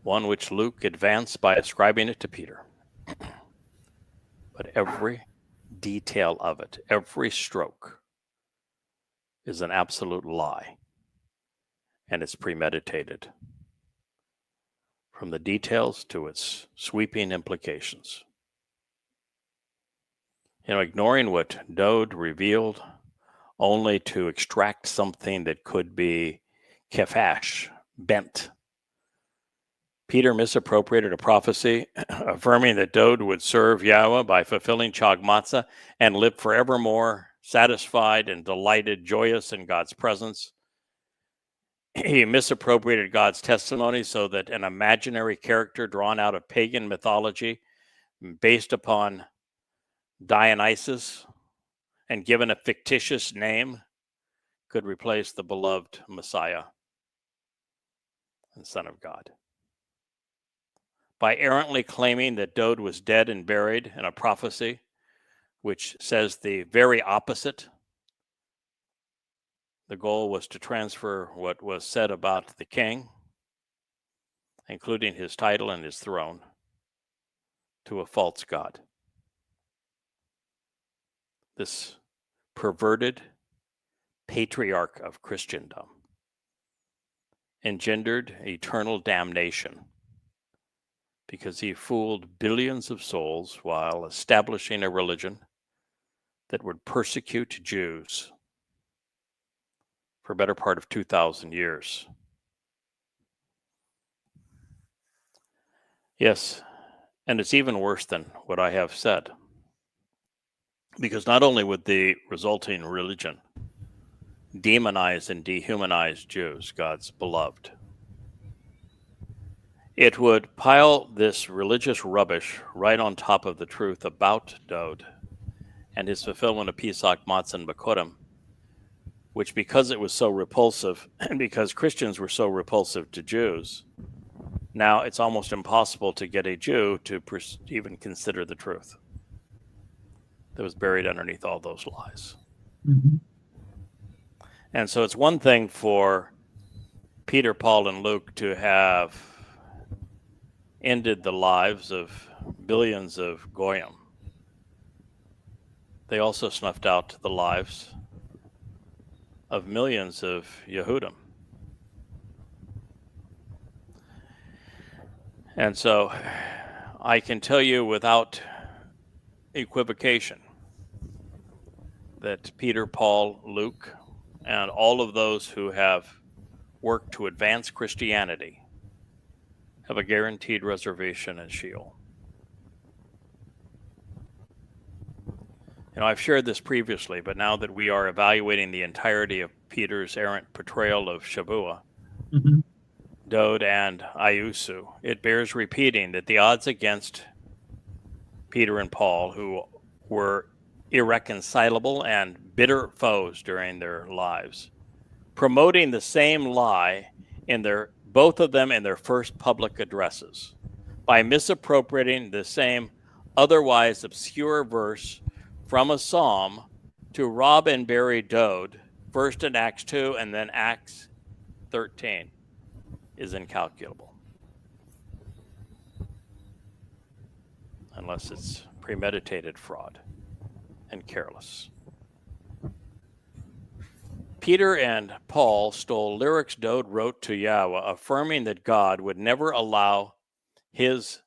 Speaker 1: one which Luke advanced by ascribing it to Peter. But every detail of it, every stroke, is an absolute lie, and it's premeditated, from the details to its sweeping implications. Ignoring what Dode revealed only to extract something that could be kefash, bent. Peter misappropriated a prophecy affirming that Dode would serve Yahweh by fulfilling Chag Matzah and live forevermore, satisfied and delighted, joyous in God's presence. He misappropriated God's testimony so that an imaginary character drawn out of pagan mythology, based upon Dionysus and given a fictitious name, could replace the beloved Messiah and Son of God. By errantly claiming that Dode was dead and buried in a prophecy which says the very opposite, the goal was to transfer what was said about the king, including his title and his throne, to a false god. This perverted patriarch of Christendom engendered eternal damnation because he fooled billions of souls while establishing a religion that would persecute Jews for a better part of 2,000 years. Yes, and it's even worse than what I have said. Because not only would the resulting religion demonize and dehumanize Jews, God's beloved, it would pile this religious rubbish right on top of the truth about Dowd and his fulfillment of Pesach, Matzah, and Bekurim, which, because it was so repulsive, and because Christians were so repulsive to Jews, now it's almost impossible to get a Jew to even consider the truth that was buried underneath all those lies.
Speaker 3: Mm-hmm.
Speaker 1: And so it's one thing for Peter, Paul, and Luke to have ended the lives of billions of Goyim. They also snuffed out the lives of millions of Yehudim. And so I can tell you without equivocation that Peter, Paul, Luke, and all of those who have worked to advance Christianity have a guaranteed reservation in Sheol. You know, I've shared this previously, but now that we are evaluating the entirety of Peter's errant portrayal of Shavuot,
Speaker 3: Mm-hmm.
Speaker 1: Dowd, and Ayusu, it bears repeating that the odds against Peter and Paul, who were irreconcilable and bitter foes during their lives, promoting the same lie in both of them in their first public addresses by misappropriating the same otherwise obscure verse from a psalm to rob and bury Dowd, first in Acts 2 and then Acts 13, is incalculable. Unless it's premeditated fraud and careless. Peter and Paul stole lyrics Dowd wrote to Yahweh, affirming that God would never allow his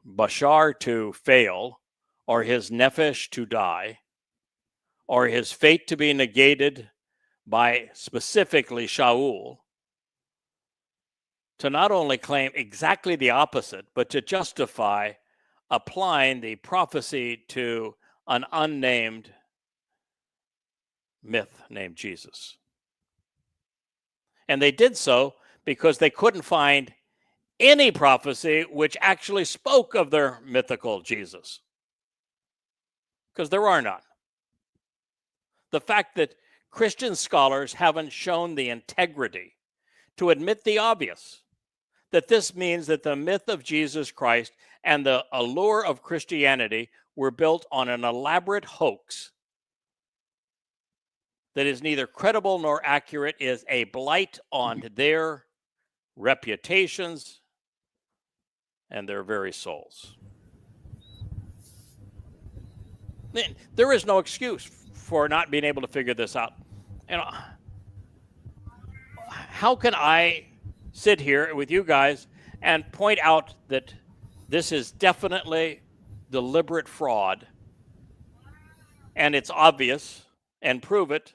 Speaker 1: bashar to fail, or his nefesh to die, or his fate to be negated by specifically Shaul, to not only claim exactly the opposite, but to justify applying the prophecy to an unnamed myth named Jesus. And they did so because they couldn't find any prophecy which actually spoke of their mythical Jesus, because there are none. The fact that Christian scholars haven't shown the integrity to admit the obvious, that this means that the myth of Jesus Christ and the allure of Christianity were built on an elaborate hoax that is neither credible nor accurate, is a blight on their reputations and their very souls. There is no excuse for not being able to figure this out. You know, how can I sit here with you guys and point out that this is definitely deliberate fraud and it's obvious, and prove it,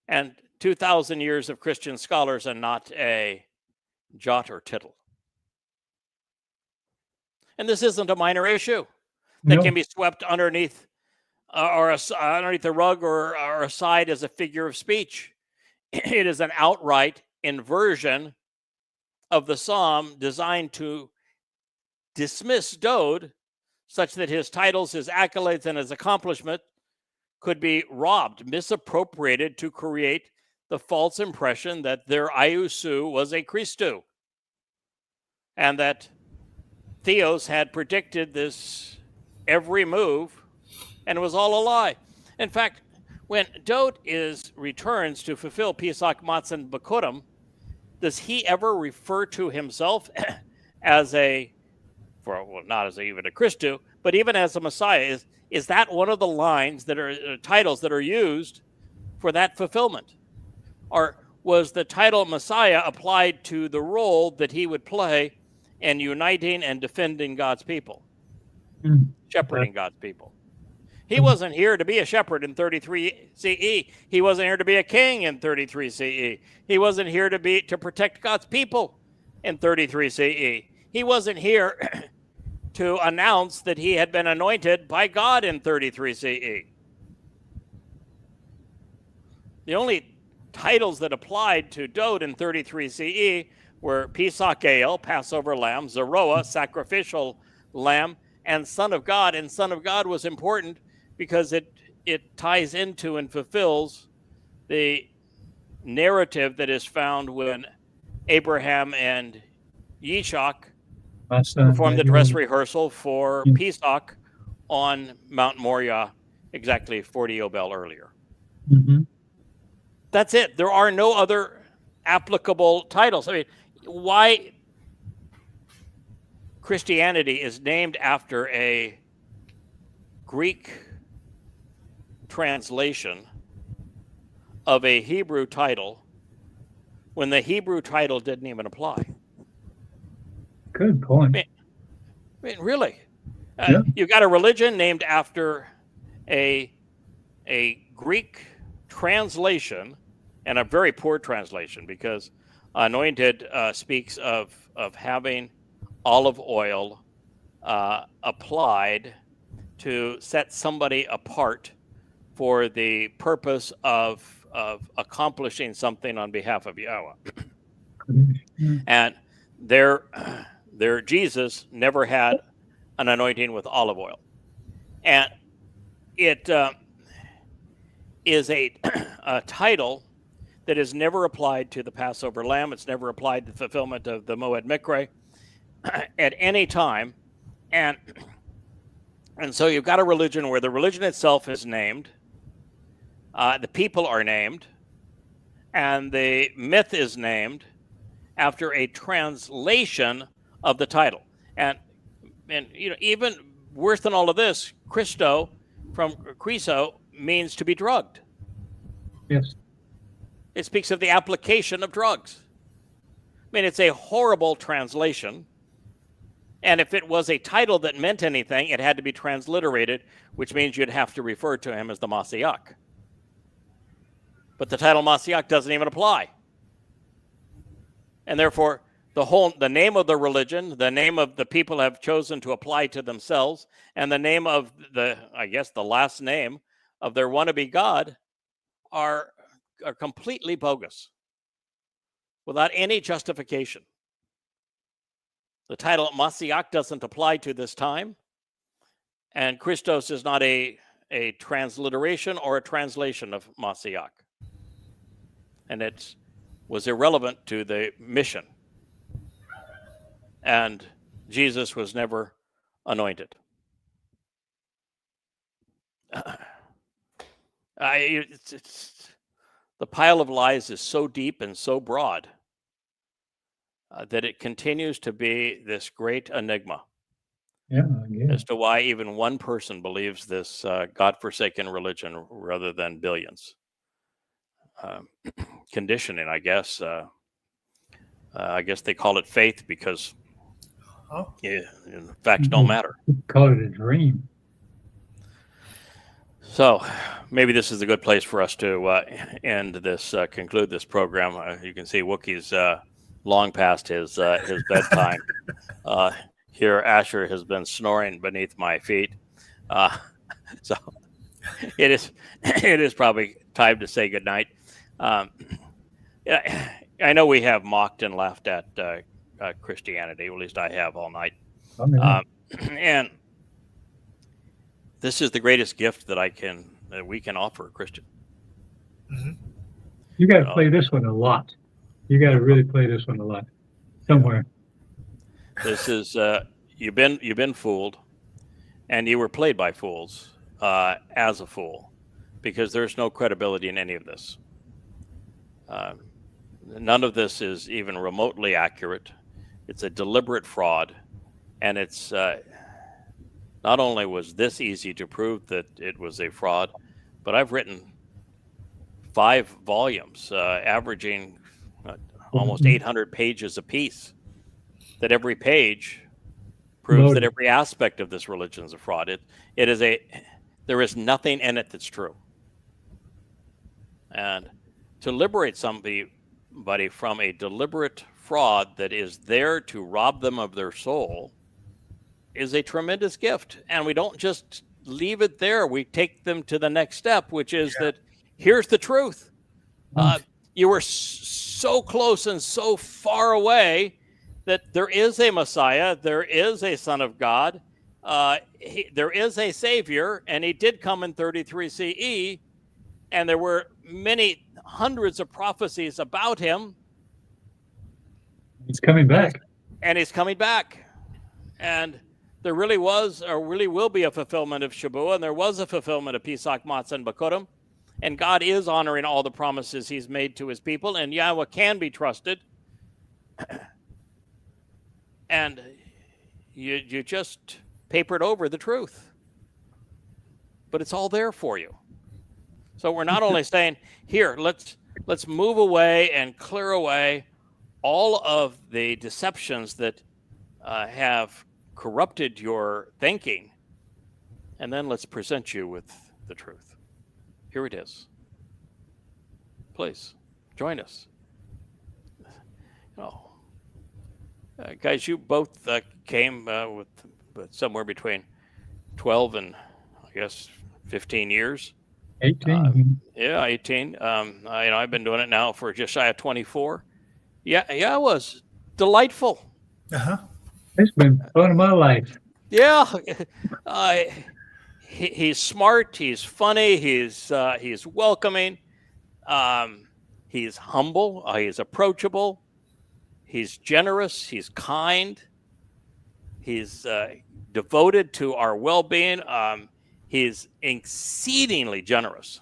Speaker 1: and 2,000 years of Christian scholars and not a jot or tittle? And this isn't a minor issue that can be swept underneath underneath the rug or aside as a figure of speech. It is an outright inversion of the psalm designed to dismiss Dowd such that his titles, his accolades, and his accomplishment could be robbed, misappropriated to create the false impression that their Ayusu was a Christu, and that Theos had predicted this every move, and it was all a lie. In fact, when Dowd returns to fulfill Pesach, Matzah, and Bekurim, does he ever refer to himself as not as even a Christu, but even as a Messiah? Is that one of the lines that are titles that are used for that fulfillment? Or was the title Messiah applied to the role that he would play in uniting and defending God's people, shepherding God's people? He wasn't here to be a shepherd in 33 CE. He wasn't here to be a king in 33 CE. He wasn't here to protect God's people in 33 CE. he wasn't here to announce that he had been anointed by God in 33 CE. The only titles that applied to Dode in 33 CE were Pesach El, Passover lamb, Zeroah, sacrificial lamb, and Son of God. And Son of God was important because it ties into and fulfills the narrative that is found when Abraham and Yitzhak performed the dress rehearsal for Pesach on Mount Moriah exactly 40 Yobel earlier.
Speaker 3: Mm-hmm.
Speaker 1: That's it. There are no other applicable titles. I mean, why Christianity is named after a Greek translation of a Hebrew title when the Hebrew title didn't even apply.
Speaker 3: Good point.
Speaker 1: I mean really.
Speaker 3: Yeah.
Speaker 1: You've got a religion named after a Greek translation, and a very poor translation, because anointed speaks of having olive oil applied to set somebody apart for the purpose of accomplishing something on behalf of Yahweh.
Speaker 3: Mm-hmm.
Speaker 1: And their Jesus never had an anointing with olive oil. And it is a title that is never applied to the Passover lamb. It's never applied to the fulfillment of the Moed Mikre at any time. And so you've got a religion where the religion itself is named, the people are named, and the myth is named after a translation of the title. And you know, even worse than all of this, Christo from Chriso means to be drugged.
Speaker 3: Yes.
Speaker 1: It speaks of the application of drugs. I mean, it's a horrible translation. And if it was a title that meant anything, it had to be transliterated, which means you'd have to refer to him as the Mashiach. But the title Mashiach doesn't even apply. And therefore, the name of the religion, the name of the people have chosen to apply to themselves, and the name of the last name of their wannabe God are completely bogus, without any justification. The title Mashiach doesn't apply to this time, and Christos is not a transliteration or a translation of Mashiach. And it was irrelevant to the mission. And Jesus was never anointed. The pile of lies is so deep and so broad that it continues to be this great enigma.
Speaker 3: Yeah,
Speaker 1: as to why even one person believes this godforsaken religion rather than billions. Conditioning, I guess. I guess they call it faith because facts don't matter.
Speaker 3: Call it a dream.
Speaker 1: So maybe this is a good place for us to end this, conclude this program. You can see Wookie's long past his bedtime. Here, Asher has been snoring beneath my feet. So it is probably time to say goodnight. I know we have mocked and laughed at Christianity, or at least I have all night. And this is the greatest gift that we can offer a Christian.
Speaker 3: Mm-hmm. You got to play this one a lot. You got to really play this one a lot somewhere.
Speaker 1: This is you've been fooled, and you were played by fools as a fool, because there's no credibility in any of this. None of this is even remotely accurate. It's a deliberate fraud, and it's not only was this easy to prove that it was a fraud, but I've written 5 volumes, averaging almost 800 pages apiece. That every page proves that every aspect of this religion is a fraud. There is nothing in it that's true. And to liberate somebody from a deliberate fraud that is there to rob them of their soul is a tremendous gift. And we don't just leave it there. We take them to the next step, which is that here's the truth. You were so close and so far away that there is a Messiah, there is a Son of God, there is a Savior, and he did come in 33 CE, and there were many hundreds of prophecies about him.
Speaker 3: He's coming back.
Speaker 1: And he's coming back. And there really was, or really will be, a fulfillment of Shabuah, and there was a fulfillment of Pesach, Matzah, and Bakurim. And God is honoring all the promises he's made to his people, and Yahweh can be trusted. And you just papered over the truth. But it's all there for you. So we're not only saying, here, let's move away and clear away all of the deceptions that have corrupted your thinking, and then let's present you with the truth. Here it is. Please join us. Guys, you both came with somewhere between 12 and, I guess, 15 years.
Speaker 3: 18.
Speaker 1: 18. I've been doing it now for just shy of 24. Yeah, it was delightful.
Speaker 3: It's been fun of my life.
Speaker 1: Yeah, he's smart. He's funny. He's welcoming. He's humble. He's approachable. He's generous. He's kind. He's devoted to our well-being. He's exceedingly generous,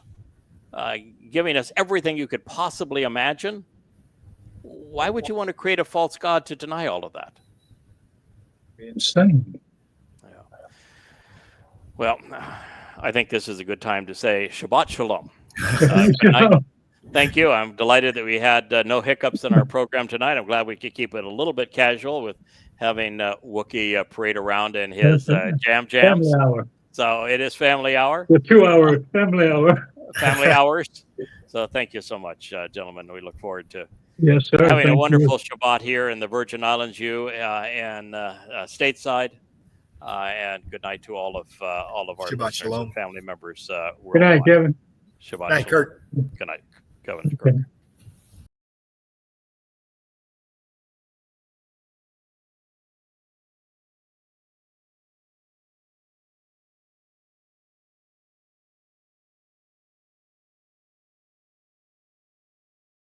Speaker 1: giving us everything you could possibly imagine. Why would you want to create a false god to deny all of that?
Speaker 3: Insane.
Speaker 1: Yeah. Well, I think this is a good time to say Shabbat Shalom. Thank you. I'm delighted that we had no hiccups in our program tonight. I'm glad we could keep it a little bit casual with having Wookie parade around in his jams.
Speaker 3: Family hour.
Speaker 1: So it is family hour.
Speaker 3: The 2-hour family hour.
Speaker 1: Family hours. So thank you so much, gentlemen. We look forward to
Speaker 3: Yes, sir.
Speaker 1: having a wonderful
Speaker 3: you.
Speaker 1: Shabbat here in the Virgin Islands, and stateside. And good night to all of our
Speaker 2: Shabbat shalom.
Speaker 1: family members.
Speaker 3: Good night, Kevin.
Speaker 1: Shabbat
Speaker 2: Night,
Speaker 1: shalom.
Speaker 2: Kurt.
Speaker 1: Good night, Kevin.
Speaker 3: Okay.